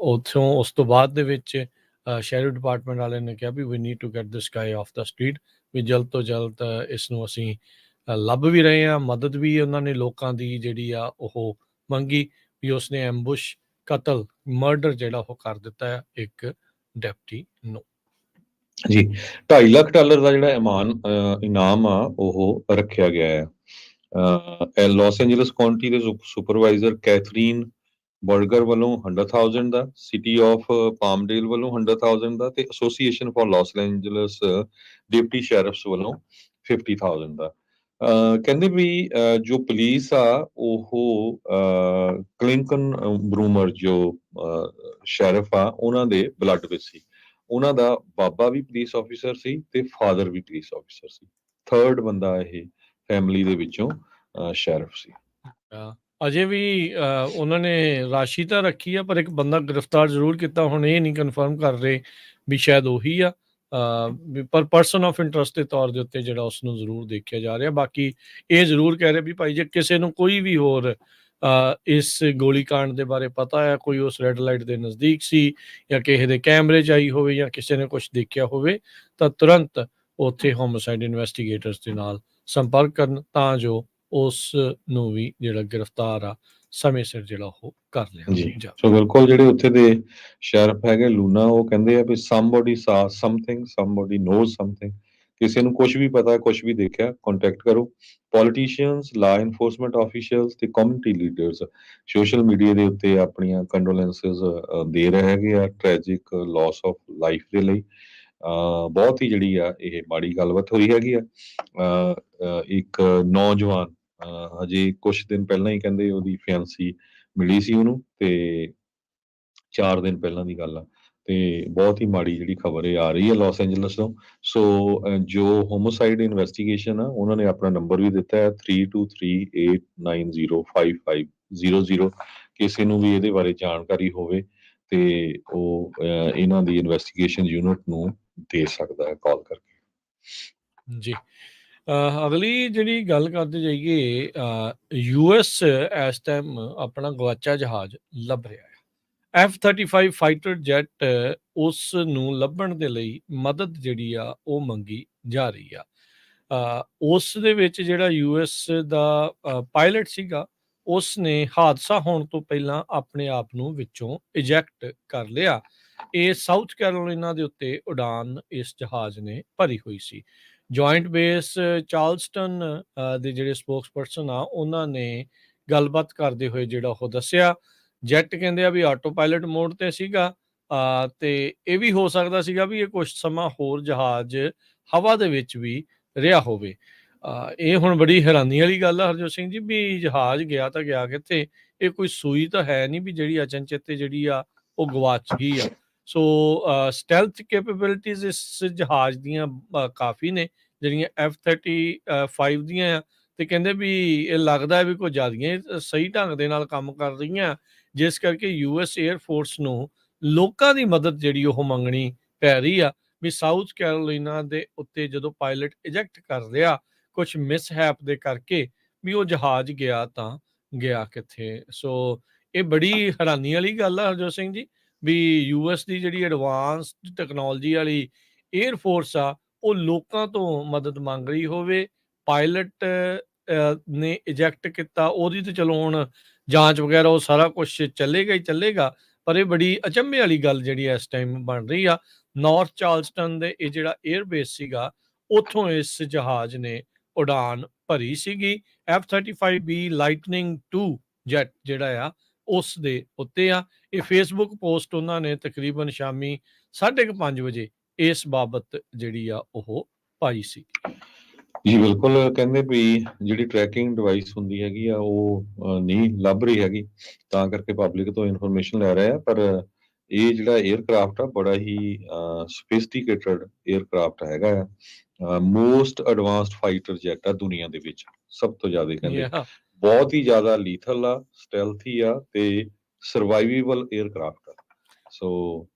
ਉੱਥੋਂ ਉਸ ਤੋਂ ਬਾਅਦ ਦੇ ਵਿੱਚ ਸ਼ੈਰਿਫ ਡਿਪਾਰਟਮੈਂਟ ਵਾਲਿਆਂ ਨੇ ਕਿਹਾ ਵੀ ਵੀ ਨੀਡ ਟੂ ਗੈਟ ਦਿਸ ਗਾਈ ਆਫ ਦਾ ਸਟਰੀਟ, ਵੀ ਜਲਦ ਤੋਂ ਜਲਦ ਇਸ ਨੂੰ ਅਸੀਂ ਲੱਭ ਵੀ ਰਹੇ ਹਾਂ। ਮਦਦ ਵੀ ਉਹਨਾਂ ਨੇ ਲੋਕਾਂ ਦੀ ਜਿਹੜੀ ਆ ਉਹ ਮੰਗੀ, ਵੀ ਉਸਨੇ ਐਂਬੁਸ਼, ਕਤਲ, ਮਰਡਰ ਜਿਹੜਾ ਉਹ ਕਰ ਦਿੱਤਾ ਹੈ ਇੱਕ ਡਿਪਟੀ ਨੂੰ। ਜੀ, $2.5 ਲੱਖ ਦਾ ਜਿਹੜਾ ਇਨਾਮ ਆ ਉਹ ਰੱਖਿਆ ਗਿਆ ਹੈ। ਲਾਸ ਐਂਜਲਸ ਕਾਉਂਟੀ ਦੇ ਸੁਪਰਵਾਈਜ਼ਰ ਕੈਥਰੀਨ ਬਰਗਰ ਵੱਲੋਂ 100,000 ਦਾ, ਸਿਟੀ ਆਫ ਪਾਮਡੇਲ ਵੱਲੋਂ 100,000 ਦਾ, ਤੇ association for Los Angeles deputy sheriffs ਵੱਲੋਂ 50,000 ਦਾ। ਕਹਿੰਦੇ ਵੀ ਜੋ ਪੁਲਿਸ ਆ ਉਹ ਕਲਿੰਕਨ ਬਰੂਮਰ ਜੋ ਸ਼ੈਰਿਫ ਆ ਉਹਨਾਂ ਦੇ ਬਲੱਡ ਵਿੱਚ ਸੀ। ਉਹਨਾਂ ਦਾ ਬਾਬਾ ਵੀ ਪੁਲਿਸ ਆਫਿਸਰ ਸੀ ਤੇ ਫਾਦਰ ਵੀ ਪੁਲਿਸ ਆਫਿਸਰ ਸੀ। ਥਰਡ ਬੰਦਾ ਇਹ ਫੈਮਿਲੀ ਦੇ ਵਿੱਚੋਂ ਸ਼ੈਰਿਫ ਸੀ। ਅਜੇ ਵੀ ਉਹਨਾਂ ਨੇ ਰਾਸ਼ੀ ਤਾਂ ਰੱਖੀ ਆ, ਪਰ ਇੱਕ ਬੰਦਾ ਗ੍ਰਿਫਤਾਰ ਜ਼ਰੂਰ ਕੀਤਾ। ਹੁਣ ਇਹ ਨਹੀਂ ਕਨਫਰਮ ਕਰ ਰਹੇ ਵੀ ਸ਼ਾਇਦ ਉਹੀ ਆ, ਪਰ ਪਰਸਨ ਆਫ ਇੰਟਰਸਟ ਦੇ ਤੌਰ ਦੇ ਉੱਤੇ ਜਿਹੜਾ ਉਸ ਨੂੰ ਜ਼ਰੂਰ ਦੇਖਿਆ ਜਾ ਰਿਹਾ। ਬਾਕੀ ਇਹ ਜ਼ਰੂਰ ਕਹਿ ਰਹੇ ਵੀ ਭਾਈ ਜੇ ਕਿਸੇ ਨੂੰ ਕੋਈ ਵੀ ਹੋਰ ਇਸ ਗੋਲੀकांड ਦੇ ਬਾਰੇ ਪਤਾ ਹੈ, ਕੋਈ ਉਸ ਰੈੱਡ ਲਾਈਟ ਦੇ ਨਜ਼ਦੀਕ ਸੀ ਜਾਂ ਕਿਸੇ ਦੇ ਕੈਮਰੇ 'ਚ ਆਈ ਹੋਵੇ ਜਾਂ ਕਿਸੇ ਨੇ ਕੁਛ ਦੇਖਿਆ ਹੋਵੇ, ਤਾਂ ਤੁਰੰਤ ਉੱਥੇ ਹੋਮਿਸਾਈਡ ਇਨਵੈਸਟੀਗੇਟਰਸ ਦੇ ਨਾਲ ਸੰਪਰਕ ਕਰਨ ਤਾਂ ਜੋ ਉਸ ਨੂੰ ਵੀ ਜਿਹੜਾ ਗ੍ਰਿਫਤਾਰ ਆ ਸਮੇਂ ਸਿਰ ਜਿਹੜਾ ਉਹ ਕਰ ਲਿਆ ਜੀ ਜਾਵੇ। ਸੋ ਬਿਲਕੁਲ ਜਿਹੜੇ ਉੱਥੇ ਦੇ ਸ਼ੈਰਿਫ ਹੈਗੇ ਲੂਨਾ, ਉਹ ਕਹਿੰਦੇ ਆ ਵੀ somebody saw something, somebody knows something, ਕਿਸੇ ਨੂੰ ਕੁਝ ਵੀ ਪਤਾ, ਕੁਝ ਵੀ ਦੇਖਿਆ, ਕੰਟੈਕਟ ਕਰੋ। ਪੋਲੀਟੀਸ਼ੀਅਨਸ, ਲਾ ਇਨਫੋਰਸਮੈਂਟ ਆਫੀਸ਼ੀਅਲਸ ਤੇ ਕਮਿਊਨਿਟੀ ਲੀਡਰਸ ਸੋਸ਼ਲ ਮੀਡੀਆ ਦੇ ਉੱਤੇ ਆਪਣੀਆਂ ਕੰਡੋਲੈਂਸਸ ਦੇ ਰਹੇ ਹੈਗੇ ਆ ਟ੍ਰੈਜਿਕ ਲਾਸ ਆਫ ਲਾਈਫ ਦੇ ਲਈ। ਬਹੁਤ ਹੀ ਜਿਹੜੀ ਆ ਇਹ ਮਾੜੀ ਗੱਲਬਾਤ ਹੋਈ ਹੈਗੀ ਆ। ਇੱਕ ਨੌਜਵਾਨ ਹਜੇ ਕੁਛ ਦਿਨ ਪਹਿਲਾਂ ਹੀ ਕਹਿੰਦੇ ਉਹਦੀ ਫਿਆਂਸੀ ਮਿਲੀ ਸੀ ਉਹਨੂੰ, ਤੇ 4 ਦਿਨ ਪਹਿਲਾਂ ਦੀ ਗੱਲ ਆ। ਤੇ ਬਹੁਤ ਹੀ ਮਾੜੀ ਜਿਹੜੀ ਖਬਰ ਇਹ ਆ ਰਹੀ ਹੈ ਲਾਸ ਐਂਜਲਸ ਤੋਂ। ਸੋ ਜੋ ਹੋਮੋਸਾਈਡ ਇਨਵੈਸਟੀਗੇਸ਼ਨ ਆ ਉਹਨਾਂ ਨੇ ਆਪਣਾ ਨੰਬਰ ਵੀ ਦਿੱਤਾ ਹੈ 3238905500। ਕਿਸੇ ਨੂੰ ਵੀ ਇਹਦੇ ਬਾਰੇ ਜਾਣਕਾਰੀ ਹੋਵੇ ਤੇ ਉਹ ਇਹਨਾਂ ਦੀ ਇਨਵੈਸਟੀਗੇਸ਼ਨ ਯੂਨਿਟ ਨੂੰ ਦੇ ਸਕਦਾ ਹੈ ਕਾਲ ਕਰਕੇ। ਜੀ ਅਗਲੀ ਜਿਹੜੀ ਗੱਲ ਕਰਦੇ ਜਾਈਏ, ਯੂਐਸ ਇਸ ਟਾਈਮ ਆਪਣਾ ਗਵਾਚਾ ਜਹਾਜ਼ ਲੱਭ ਰਿਹਾ ਹੈ। F-35 ਫਾਈਟਰ ਜੈਟ ਉਸ ਨੂੰ ਲੱਭਣ ਦੇ ਲਈ ਮਦਦ ਜਿਹੜੀ ਆ ਉਹ ਮੰਗੀ ਜਾ ਰਹੀ ਆ। ਉਸ ਦੇ ਵਿੱਚ ਜਿਹੜਾ ਯੂਐਸ ਦਾ ਪਾਇਲਟ ਸੀਗਾ, ਉਸ ਨੇ ਹਾਦਸਾ ਹੋਣ ਤੋਂ ਪਹਿਲਾਂ ਆਪਣੇ ਆਪ ਨੂੰ ਵਿੱਚੋਂ ਇਜੈਕਟ ਕਰ ਲਿਆ। ਇਹ ਸਾਊਥ ਕੈਰੋਲੀਨਾ ਦੇ ਉੱਤੇ ਉਡਾਨ ਇਸ ਜਹਾਜ਼ ਨੇ ਭਰੀ ਹੋਈ ਸੀ। ਜੁਆਇੰਟ ਬੇਸ ਚਾਰਲਸਟਨ ਦੇ ਜਿਹੜੇ ਸਪੋਕਸਪਰਸਨ ਆ, ਉਹਨਾਂ ਨੇ ਗੱਲਬਾਤ ਕਰਦੇ ਹੋਏ ਜਿਹੜਾ ਉਹ ਦੱਸਿਆ, ਜੈਟ ਕਹਿੰਦੇ ਆ ਵੀ ਆਟੋ ਪਾਇਲਟ ਮੋਡ ਤੇ ਸੀਗਾ, ਤੇ ਇਹ ਵੀ ਹੋ ਸਕਦਾ ਸੀਗਾ ਵੀ ਇਹ ਕੁਛ ਸਮਾਂ ਹੋਰ ਜਹਾਜ਼ ਹਵਾ ਦੇ ਵਿੱਚ ਵੀ ਰਿਹਾ ਹੋਵੇ। ਇਹ ਹੁਣ ਬੜੀ ਹੈਰਾਨੀ ਵਾਲੀ ਗੱਲ ਆ ਹਰਜੋਤ ਸਿੰਘ ਜੀ, ਵੀ ਜਹਾਜ਼ ਗਿਆ ਤਾਂ ਗਿਆ ਕਿੱਥੇ? ਇਹ ਕੋਈ ਸੂਈ ਤਾਂ ਹੈ ਨਹੀਂ ਵੀ ਜਿਹੜੀ ਅਚਨਚੇਤੇ ਜਿਹੜੀ ਆ ਉਹ ਗਵਾਚ ਗਈ ਆ। ਸੋ ਸਟੈਲਥ ਕੈਪੇਬਿਲਿਟੀਜ਼ ਇਸ ਜਹਾਜ਼ ਦੀਆਂ ਕਾਫੀ ਨੇ, ਜਿਹੜੀਆਂ F-35 ਦੀਆਂ ਆ, ਤੇ ਕਹਿੰਦੇ ਵੀ ਇਹ ਲੱਗਦਾ ਵੀ ਕੋਈ ਜ਼ਿਆਦੀਆਂ ਸਹੀ ਢੰਗ ਦੇ ਨਾਲ ਕੰਮ ਕਰ ਰਹੀਆਂ, ਜਿਸ ਕਰਕੇ ਯੂਐਸ ਏਅਰ ਫੋਰਸ ਨੂੰ ਲੋਕਾਂ ਦੀ ਮਦਦ ਜਿਹੜੀ ਉਹ ਮੰਗਣੀ ਪੈ ਰਹੀ ਆ ਵੀ ਸਾਊਥ ਕੈਰੋਲੀਨਾ ਦੇ ਉੱਤੇ ਜਦੋਂ ਪਾਇਲਟ ਇਜੈਕਟ ਕਰ ਰਿਹਾ ਕੁਝ ਮਿਸਹੈਪ ਦੇ ਕਰਕੇ, ਵੀ ਉਹ ਜਹਾਜ਼ ਗਿਆ ਤਾਂ ਗਿਆ ਕਿੱਥੇ। ਸੋ ਇਹ ਬੜੀ ਹੈਰਾਨੀ ਵਾਲੀ ਗੱਲ ਆ ਹਰਜੋਤ ਸਿੰਘ ਜੀ, ਵੀ ਯੂਐਸ ਦੀ ਜਿਹੜੀ ਐਡਵਾਂਸਡ ਟੈਕਨੋਲੋਜੀ ਵਾਲੀ ਏਅਰ ਫੋਰਸ ਆ, ਉਹ ਲੋਕਾਂ ਤੋਂ ਮਦਦ ਮੰਗ ਰਹੀ ਹੋਵੇ। ਪਾਇਲਟ ਨੇ ਇਜੈਕਟ ਕੀਤਾ, ਉਹਦੀ ਤੇ ਚਲੋ ਹੁਣ ਜਾਂਚ ਵਗੈਰਾ ਉਹ ਸਾਰਾ ਕੁਛ ਚੱਲੇਗਾ ਹੀ ਚੱਲੇਗਾ, ਪਰ ਇਹ ਬੜੀ ਅਚੰਭੇ ਵਾਲੀ ਗੱਲ ਜਿਹੜੀ ਇਸ ਟਾਈਮ ਬਣ ਰਹੀ ਆ। ਨਾਰਥ ਚਾਰਲਸਟਨ ਦੇ ਇਹ ਜਿਹੜਾ ਏਅਰ ਬੇਸ ਸੀਗਾ, ਉੱਥੋਂ ਇਸ ਜਹਾਜ਼ ਨੇ ਉਡਾਨ ਭਰੀ ਸੀਗੀ। F-35B ਲਾਈਟਨਿੰਗ 2 ਜੈਟ ਜਿਹੜਾ ਆ ਉਸ ਦੇ ਉੱਤੇ ਆ। ਇਹ ਫੇਸਬੁੱਕ ਪੋਸਟ ਉਹਨਾਂ ਨੇ ਤਕਰੀਬਨ ਸ਼ਾਮੀ 5:30 ਵਜੇ ਇਸ ਬਾਬਤ ਜਿਹੜੀ ਆ ਉਹ ਪਾਈ ਸੀ। ਜੀ ਬਿਲਕੁਲ, ਕਹਿੰਦੇ ਵੀ ਜਿਹੜੀ ਟਰੈਕਿੰਗ ਡਿਵਾਈਸ ਹੁੰਦੀ ਹੈਗੀ ਆ ਉਹ ਨਹੀਂ ਲੱਭ ਰਹੀ ਹੈਗੀ, ਤਾਂ ਕਰਕੇ ਪਬਲਿਕ ਤੋਂ ਇਨਫੋਰਮੇਸ਼ਨ ਲੈ ਰਹੇ ਆ। ਪਰ ਇਹ ਜਿਹੜਾ ਏਅਰਕ੍ਰਾਫਟ ਆ ਬੜਾ ਹੀ ਸੋਫਿਸਟੀਕੇਟਡ ਏਅਰਕ੍ਰਾਫਟ ਹੈਗਾ ਆ। ਮੋਸਟ ਐਡਵਾਂਸਡ ਫਾਈਟਰ ਜੈਟ ਆ ਦੁਨੀਆ ਦੇ ਵਿੱਚ, ਸਭ ਤੋਂ ਜ਼ਿਆਦਾ ਕਹਿੰਦੇ ਬਹੁਤ ਹੀ ਜ਼ਿਆਦਾ ਲੀਥਲ ਆ, ਸਟੈਲਥੀ ਆ ਤੇ ਸਰਵਾਈਵੇਬਲ ਏਅਰਕ੍ਰਾਫਟ ਆ। ਸੋ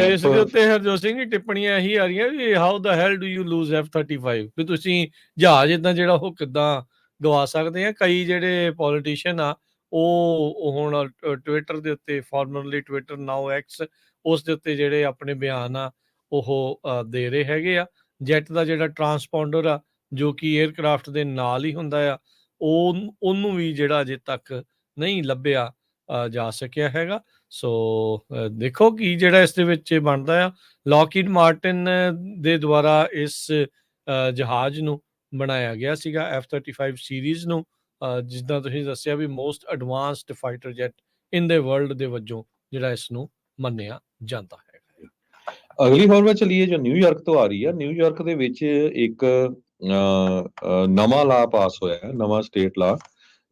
ਇਸ ਦੇ ਉੱਤੇ ਹਰਜੋਤ ਸਿੰਘ ਜੀ ਟਿੱਪਣੀਆਂ ਇਹੀ ਆ ਰਹੀਆਂ ਵੀ ਹਾਊ ਦਾ ਹੈਲ ਡੂ ਯੂ ਲੂਜ਼ F-35, ਵੀ ਤੁਸੀਂ ਜਹਾਜ਼ ਇਦਾਂ ਜਿਹੜਾ ਉਹ ਕਿੱਦਾਂ ਗਵਾ ਸਕਦੇ ਆ। ਕਈ ਜਿਹੜੇ ਪੋਲੀਟੀਸ਼ੀਅਨ ਆ ਉਹ ਹੁਣ ਟਵਿੱਟਰ ਦੇ ਉੱਤੇ, ਫਾਰਮਰਲੀ ਟਵਿੱਟਰ ਨਾਓ ਐਕਸ, ਉਸ ਦੇ ਉੱਤੇ ਜਿਹੜੇ ਆਪਣੇ ਬਿਆਨ ਆ ਉਹ ਦੇ ਰਹੇ ਹੈਗੇ ਆ। ਜੈਟ ਦਾ ਜਿਹੜਾ ਟਰਾਂਸਪੌਂਡਰ ਆ, ਜੋ ਕਿ ਏਅਰਕ੍ਰਾਫਟ ਦੇ ਨਾਲ ਹੀ ਹੁੰਦਾ ਆ, ਉਹਨੂੰ ਵੀ ਜਿਹੜਾ ਅਜੇ ਤੱਕ ਨਹੀਂ ਲੱਭਿਆ ਜਾ ਸਕਿਆ ਹੈਗਾ। ਸੋ ਦੇਖੋ ਕੀ ਜਿਹੜਾ ਇਸ ਦੇ ਵਿੱਚ ਬਣਦਾ ਆ। ਲੌਕਹੀਡ ਮਾਰਟਿਨ ਦੇ ਦੁਆਰਾ ਇਸ ਜਹਾਜ਼ ਨੂੰ ਬਣਾਇਆ ਗਿਆ ਸੀਗਾ, F-35 ਸੀਰੀਜ਼ ਨੂੰ, ਜਿੱਦਾਂ ਤੁਸੀਂ ਦੱਸਿਆ ਵੀ ਮੋਸਟ ਐਡਵਾਂਸਡ ਫਾਈਟਰ ਜੈਟ ਇਨ ਦੇ ਵਰਲਡ ਦੇ ਵਜੋਂ ਜਿਹੜਾ ਇਸ ਨੂੰ ਮੰਨਿਆ ਜਾਂਦਾ ਹੈ। ਅਗਲੀ ਖਬਰ ਚੱਲੀਏ ਜੋ ਨਿਊਯਾਰਕ ਤੋਂ ਆ ਰਹੀ ਹੈ। ਨਿਊਯਾਰਕ ਦੇ ਵਿੱਚ ਇੱਕ ਨਵਾਂ ਲਾ ਪਾਸ ਹੋਇਆ ਹੈ, ਨਵਾਂ ਸਟੇਟ ਲਾ,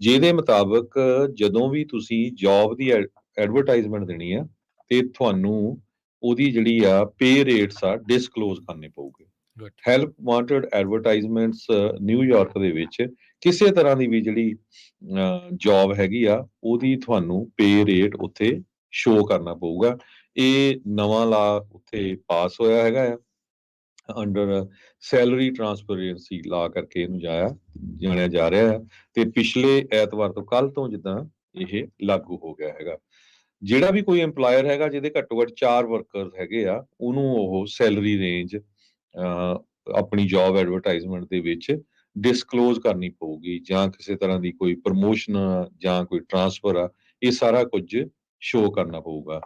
ਜਿਹਦੇ ਮੁਤਾਬਕ ਜਦੋਂ ਵੀ ਤੁਸੀਂ ਜੌਬ ਦੀ ਐਡਵਰਟਾਈਜ਼ਮੈਂਟ ਦੇਣੀ ਆ ਤੇ ਤੁਹਾਨੂੰ ਉਹਦੀ ਜਿਹੜੀ ਆ ਪੇ ਰੇਟਸ ਆ ਡਿਸਕਲੋਜ਼ ਕਰਨੇ ਪਊਗੇ। Good. Help wanted advertisements New York ਦੇ ਵਿੱਚ ਕਿਸੇ ਤਰ੍ਹਾਂ ਦੀ ਵੀ ਜਿਹੜੀ ਜੌਬ ਹੈਗੀ ਆ ਉਹਦੀ ਤੁਹਾਨੂੰ ਪੇ ਰੇਟ ਉੱਥੇ ਸ਼ੋ ਕਰਨਾ ਪਊਗਾ। ਇਹ ਨਵਾਂ ਲਾ ਉੱਥੇ ਪਾਸ ਹੋਇਆ ਹੈਗਾ ਆ ਅੰਡਰ ਸੈਲਰੀ ਟਰਾਂਸਪੇਰੈਂਸੀ ਲਾ ਕਰਕੇ ਇਹਨੂੰ ਜਾਣਿਆ ਜਾ ਰਿਹਾ ਹੈ ਤੇ ਪਿਛਲੇ ਐਤਵਾਰ ਤੋਂ ਕੱਲ ਤੋਂ ਜਿੱਦਾਂ ਇਹ ਲਾਗੂ ਹੋ ਗਿਆ ਹੈਗਾ। ਜਿਹੜਾ ਵੀ ਕੋਈ EMPLOYER ਹੈਗਾ ਜਿਹਦੇ ਘੱਟੋ ਘੱਟ 4 ਵਰਕਰਸ ਹੈਗੇ ਆ ਉਹਨੂੰ ਉਹ ਸੈਲਰੀ ਰੇਂਜ ਆਪਣੀ ਜੌਬ ਐਡਵਰਟਾਈਜ਼ਮੈਂਟ ਦੇ ਵਿੱਚ ਡਿਸਕਲੋਜ਼ ਕਰਨੀ ਪਊਗੀ, ਜਾਂ ਕਿਸੇ ਤਰ੍ਹਾਂ ਦੀ ਕੋਈ ਪ੍ਰਮੋਸ਼ਨ ਜਾਂ ਕੋਈ ਟਰਾਂਸਫਰ ਆ, ਇਹ ਸਾਰਾ ਕੁਝ ਸ਼ੋ ਕਰਨਾ ਪਊਗਾ।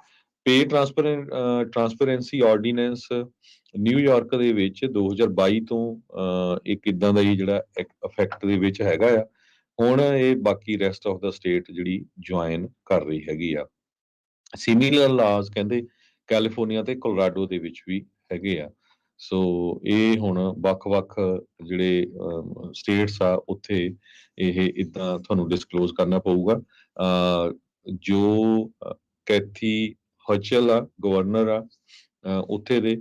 ਪੇ ਟਰਾਂਸਪੇਰੈਂਸੀ ਆਰਡੀਨੈਂਸ ਨਿਊਯਾਰਕ ਦੇ ਵਿੱਚ 2022 ਤੋਂ ਇੱਕ ਇਦਾਂ ਦਾ ਹੀ ਜਿਹੜਾ ਇਫੈਕਟ ਦੇ ਵਿੱਚ ਹੈਗਾ ਆ। ਹੁਣ ਇਹ ਬਾਕੀ ਰੈਸਟ ਆਫ ਦਾ ਸਟੇਟ ਜਿਹੜੀ ਜੁਆਇਨ ਕਰ ਰਹੀ ਹੈਗੀ ਆ। ਸਿਮੀਲਰ ਲਾਜ਼ ਕਹਿੰਦੇ ਕੈਲੀਫੋਰਨੀਆ ਤੇ ਕੋਲੋਰਾਡੋ ਦੇ ਵਿੱਚ ਵੀ ਹੈਗੇ ਆ। ਸੋ ਇਹ ਹੁਣ ਵੱਖ-ਵੱਖ ਜਿਹੜੇ ਸਟੇਟਸ ਆ ਉੱਥੇ ਇਹ ਇਦਾਂ ਤੁਹਾਨੂੰ ਡਿਸਕਲੋਜ਼ ਕਰਨਾ ਪਊਗਾ। ਜੋ ਕੈਥੀ ਹਚਲ ਆ ਗਵਰਨਰ ਆ ਉੱਥੇ ਦੇ,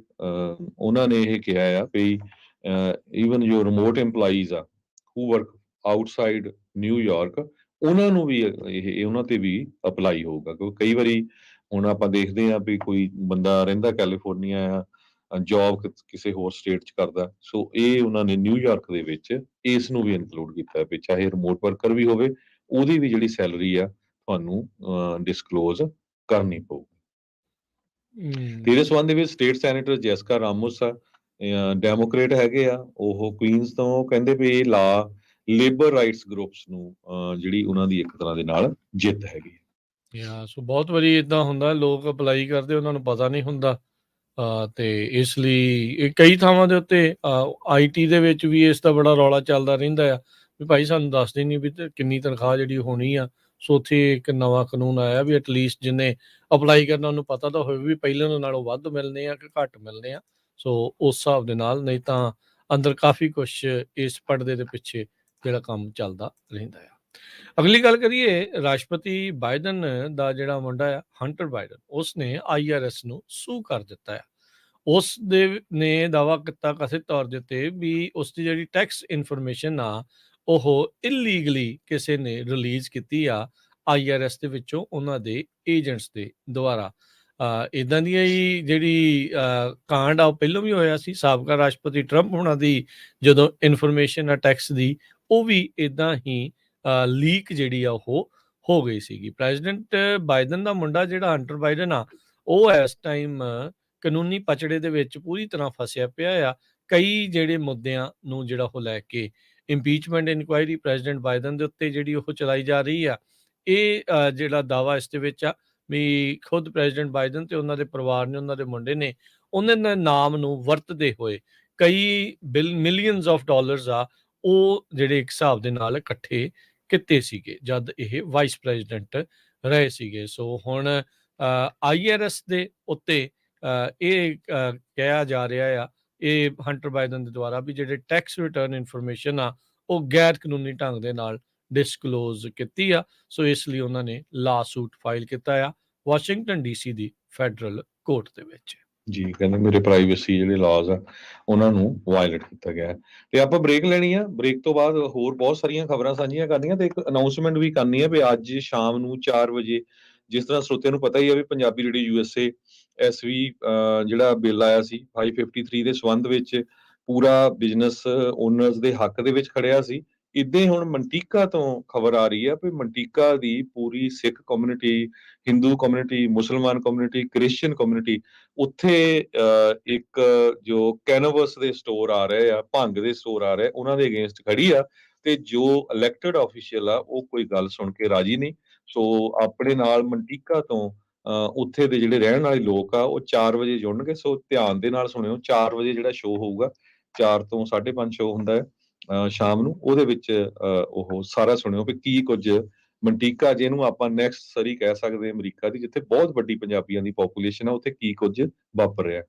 ਉਹਨਾਂ ਨੇ ਇਹ ਕਿਹਾ ਆ ਵੀ ਈਵਨ ਜੋ ਰਿਮੋਟ EMPLOYEES ਆ ਹੂ ਵਰਕ ਆਊਟਸਾਈਡ ਨਿਊਯਾਰਕ, ਉਹਨਾਂ ਨੂੰ ਵੀ ਇਹ ਉਹਨਾਂ ਤੇ ਵੀ ਅਪਲਾਈ ਹੋਊਗਾ। ਕਿਉਂਕਿ ਕਈ ਵਾਰੀ ਹੁਣ ਆਪਾਂ ਦੇਖਦੇ ਹਾਂ ਵੀ ਕੋਈ ਬੰਦਾ ਰਹਿੰਦਾ ਕੈਲੀਫੋਰਨੀਆ ਆ, ਜੌਬ ਕਿਸੇ ਹੋਰ ਸਟੇਟ 'ਚ ਕਰਦਾ, ਸੋ ਇਹ ਉਹਨਾਂ ਨੇ ਨਿਊਯਾਰਕ ਦੇ ਵਿੱਚ ਇਸ ਨੂੰ ਵੀ ਇਨਕਲੂਡ ਕੀਤਾ ਵੀ ਚਾਹੇ ਰਿਮੋਟ ਵਰਕਰ ਵੀ ਹੋਵੇ ਉਹਦੀ ਵੀ ਜਿਹੜੀ ਸੈਲਰੀ ਆ ਤੁਹਾਨੂੰ ਡਿਸਕਲੋਜ਼ ਕਰਨੀ ਪਊ। ਤੇ ਇਹਦੇ ਸੰਬੰਧ ਦੇ ਵਿੱਚ ਸਟੇਟ ਸੈਨੇਟਰ ਜੈਸਿਕਾ ਰਾਮੋਸ ਆ, ਡੈਮੋਕ੍ਰੇਟ ਹੈਗੇ ਆ, ਉਹ ਕੁਈਨਸ ਤੋਂ ਕਹਿੰਦੇ ਵੀ ਇਹ ਲਾ ਲੇਬਰ ਰਾਈਟਸ ਗਰੁੱਪਸ ਨੂੰ ਜਿਹੜੀ ਉਹਨਾਂ ਦੀ ਇੱਕ ਤਰ੍ਹਾਂ ਦੇ ਨਾਲ ਜਿੱਤ ਹੈਗੀ। ਸੋ ਬਹੁਤ ਵਾਰੀ ਇਦਾਂ ਹੁੰਦਾ ਲੋਕ ਅਪਲਾਈ ਕਰਦੇ ਉਹਨਾਂ ਨੂੰ ਪਤਾ ਨਹੀਂ ਹੁੰਦਾ, ਤੇ ਇਸ ਲਈ ਇਹ ਕਈ ਥਾਵਾਂ ਦੇ ਉੱਤੇ IT ਦੇ ਵਿੱਚ ਵੀ ਇਸ ਦਾ ਬੜਾ ਰੌਲਾ ਚੱਲਦਾ ਰਹਿੰਦਾ ਆ ਵੀ ਭਾਈ ਸਾਨੂੰ ਦੱਸਦੇ ਨਹੀਂ ਵੀ ਕਿੰਨੀ ਤਨਖਾਹ ਜਿਹੜੀ ਹੋਣੀ ਆ। ਸੋ ਉੱਥੇ ਇੱਕ ਨਵਾਂ ਕਾਨੂੰਨ ਆਇਆ ਵੀ ਐਟਲੀਸਟ ਜਿਹਨੇ ਅਪਲਾਈ ਕਰਨਾ ਉਹਨੂੰ ਪਤਾ ਤਾਂ ਹੋਵੇ ਵੀ ਪਹਿਲਾਂ ਨਾਲੋਂ ਵੱਧ ਮਿਲਣੇ ਆ ਕਿ ਘੱਟ ਮਿਲਣੇ ਆ। ਸੋ ਉਸ ਹਿਸਾਬ ਦੇ ਨਾਲ, ਨਹੀਂ ਤਾਂ ਅੰਦਰ ਕਾਫੀ ਕੁਛ ਇਸ ਪਰਦੇ ਦੇ ਪਿੱਛੇ ਜਿਹੜਾ ਕੰਮ ਚੱਲਦਾ ਰਹਿੰਦਾ ਆ। ਅਗਲੀ ਗੱਲ ਕਰੀਏ, ਰਾਸ਼ਟਰਪਤੀ ਬਾਈਡਨ ਦਾ ਜਿਹੜਾ ਮੁੰਡਾ ਆ ਹੰਟਰ ਬਾਈਡਨ, ਉਸਨੇ IRS ਨੂੰ ਸੂ ਕਰ ਦਿੱਤਾ ਆ। ਉਸ ਦੇ ਨੇ ਦਾਅਵਾ ਕੀਤਾ ਕਥਿਤ ਤੌਰ ਦੇ ਉੱਤੇ ਵੀ ਉਸ ਦੀ ਜਿਹੜੀ ਟੈਕਸ ਇਨਫੋਰਮੇਸ਼ਨ ਆ ਉਹ ਇਲੀਗਲੀ ਕਿਸੇ ਨੇ ਰਿਲੀਜ਼ ਕੀਤੀ ਆ IRS ਦੇ ਵਿੱਚੋਂ ਉਹਨਾਂ ਦੇ ਏਜੰਟਸ ਦੇ ਦੁਆਰਾ। ਇਦਾਂ ਦੀਆਂ ਹੀ ਜਿਹੜੀ ਕਾਂਡ ਆ ਉਹ ਪਹਿਲਾਂ ਵੀ ਹੋਇਆ ਸੀ। ਸਾਬਕਾ ਰਾਸ਼ਟਰਪਤੀ ਟਰੰਪ ਹੋਣਾ ਦੀ ਜਦੋਂ ਇਨਫੋਰਮੇਸ਼ਨ ਆ ਟੈਕਸ ਦੀ, ਉਹ ਵੀ ਇਦਾਂ ਹੀ ਲੀਕ ਜਿਹੜੀ ਆ ਉਹ ਹੋ ਗਈ ਸੀਗੀ। ਪ੍ਰੈਜ਼ੀਡੈਂਟ ਬਾਈਡਨ ਦਾ ਮੁੰਡਾ ਜਿਹੜਾ ਹੰਟਰ ਬਾਈਡਨ ਆ, ਉਹ ਇਸ ਟਾਈਮ ਕਾਨੂੰਨੀ ਪਚੜੇ ਦੇ ਵਿੱਚ ਪੂਰੀ ਤਰ੍ਹਾਂ ਫਸਿਆ ਪਿਆ ਆ। ਕਈ ਜਿਹੜੇ ਮੁੱਦਿਆਂ ਨੂੰ ਜਿਹੜਾ ਉਹ ਲੈ ਕੇ ਇੰਪੀਚਮੈਂਟ ਇਨਕੁਆਇਰੀ ਪ੍ਰੈਜ਼ੀਡੈਂਟ ਬਾਈਡਨ ਦੇ ਉੱਤੇ ਜਿਹੜੀ ਉਹ ਚਲਾਈ ਜਾ ਰਹੀ ਆ। ਇਹ ਜਿਹੜਾ ਦਾਅਵਾ ਇਸ ਦੇ ਵਿੱਚ ਆ ਵੀ ਖੁਦ ਪ੍ਰੈਜ਼ੀਡੈਂਟ ਬਾਈਡਨ ਤੇ ਉਹਨਾਂ ਦੇ ਪਰਿਵਾਰ ਨੇ, ਉਹਨਾਂ ਦੇ ਮੁੰਡੇ ਨੇ, ਉਹਨਾਂ ਦੇ ਨਾਮ ਨੂੰ ਵਰਤਦੇ ਹੋਏ ਕਈ ਮਿਲੀਅਨਸ ਆਫ ਡਾਲਰਸ ਆ ਉਹ ਜਿਹੜੇ ਇੱਕ ਹਿਸਾਬ ਦੇ ਨਾਲ ਇਕੱਠੇ ਕੀਤੇ ਸੀਗੇ ਜਦ ਇਹ ਵਾਈਸ ਪ੍ਰੈਜ਼ੀਡੈਂਟ ਰਹੇ ਸੀਗੇ। ਸੋ ਹੁਣ IRS ਦੇ ਉੱਤੇ ਇਹ ਕਿਹਾ ਜਾ ਰਿਹਾ ਆ ਇਹ ਹੰਟਰ ਬਾਈਡਨ ਦੇ ਦੁਆਰਾ ਵੀ ਜਿਹੜੇ ਟੈਕਸ ਰਿਟਰਨ ਇਨਫੋਰਮੇਸ਼ਨ ਆ ਉਹ ਗੈਰ ਕਾਨੂੰਨੀ ਢੰਗ ਦੇ ਨਾਲ ਡਿਸਕਲੋਜ਼ ਕੀਤੀ ਆ। ਸੋ ਇਸ ਲਈ ਉਹਨਾਂ ਨੇ ਲਾ ਸੂਟ ਫਾਈਲ ਕੀਤਾ ਆ ਵਾਸ਼ਿੰਗਟਨ DC ਦੀ ਫੈਡਰਲ ਕੋਰਟ ਦੇ ਵਿੱਚ। ਜੀ, ਕਹਿੰਦੇ ਮੇਰੇ ਪ੍ਰਾਈਵੇਸੀ ਜਿਹੜੇ ਲਾਜ਼ ਆ ਉਹਨਾਂ ਨੂੰ ਵਾਇਲੇਟ ਕੀਤਾ ਗਿਆ। ਤੇ ਆਪਾਂ ਬ੍ਰੇਕ ਲੈਣੀ ਆ, ਬ੍ਰੇਕ ਤੋਂ ਬਾਅਦ ਹੋਰ ਬਹੁਤ ਸਾਰੀਆਂ ਖਬਰਾਂ ਸਾਂਝੀਆਂ ਕਰਨੀਆਂ ਤੇ ਇੱਕ ਅਨਾਉਂਸਮੈਂਟ ਵੀ ਕਰਨੀ ਆ ਵੀ ਅੱਜ ਸ਼ਾਮ ਨੂੰ 4 ਵਜੇ, ਜਿਸ ਤਰ੍ਹਾਂ ਸਰੋਤਿਆਂ ਨੂੰ ਪਤਾ ਹੀ ਆ ਵੀ ਪੰਜਾਬੀ ਰੇਡੀਓ USA SV ਜਿਹੜਾ ਬਿੱਲ ਆਇਆ ਸੀ 553 ਦੇ ਸੰਬੰਧ ਵਿੱਚ ਪੂਰਾ ਬਿਜ਼ਨਸ ਓਨਰਸ ਦੇ ਹੱਕ ਦੇ ਵਿੱਚ ਖੜਿਆ ਸੀ। ਇੱਦਾਂ ਹੀ ਹੁਣ ਮੰਟੀਕਾ ਤੋਂ ਖਬਰ ਆ ਰਹੀ ਆ ਵੀ ਮੰਟੀਕਾ ਦੀ ਪੂਰੀ ਸਿੱਖ ਕਮਿਊਨਿਟੀ, ਹਿੰਦੂ ਕਮਿਊਨਿਟੀ, ਮੁਸਲਮਾਨ ਕਮਿਊਨਿਟੀ, ਕ੍ਰਿਸਚੀਅਨ ਕਮਿਊਨਿਟੀ, ਉੱਥੇ ਇੱਕ ਜੋ ਕੈਨਵਸ ਦੇ ਸਟੋਰ ਆ ਰਹੇ ਆ, ਭੰਗ ਦੇ ਸਟੋਰ ਆ ਰਹੇ, ਉਹਨਾਂ ਦੇ ਅਗੇਂਸਟ ਖੜੀ ਆ ਤੇ ਜੋ ਇਲੈਕਟਡ ਆਫੀਸ਼ੀਅਲ ਆ ਉਹ ਕੋਈ ਗੱਲ ਸੁਣ ਕੇ ਰਾਜੀ ਨਹੀਂ। ਸੋ ਆਪਣੇ ਨਾਲ ਮੰਟੀਕਾ ਤੋਂ ਉੱਥੇ ਦੇ ਜਿਹੜੇ ਰਹਿਣ ਵਾਲੇ ਲੋਕ ਆ ਉਹ 4 ਵਜੇ ਜੁੜਨਗੇ। ਸੋ ਧਿਆਨ ਦੇ ਨਾਲ ਸੁਣਿਓ, 4 ਵਜੇ ਜਿਹੜਾ ਸ਼ੋਅ ਹੋਊਗਾ, 4 ਤੋਂ 5:30 ਸ਼ੋਅ ਹੁੰਦਾ ਹੈ ਸ਼ਾਮ ਨੂੰ, ਉਹਦੇ ਵਿੱਚ ਉਹ ਸਾਰਾ ਸੁਣਿਓ ਵੀ ਕੀ ਕੁਝ ਮੰਟੀਕਾ, ਜਿਹਨੂੰ ਆਪਾਂ ਨੈਕਸਟ ਸਰੀ ਕਹਿ ਸਕਦੇ ਅਮਰੀਕਾ ਦੀ, ਜਿੱਥੇ ਬਹੁਤ ਵੱਡੀ ਪੰਜਾਬੀਆਂ ਦੀ ਪੋਪੂਲੇਸ਼ਨ ਆ, ਉੱਥੇ ਕੀ ਕੁਝ ਵਾਪਰ ਰਿਹਾ।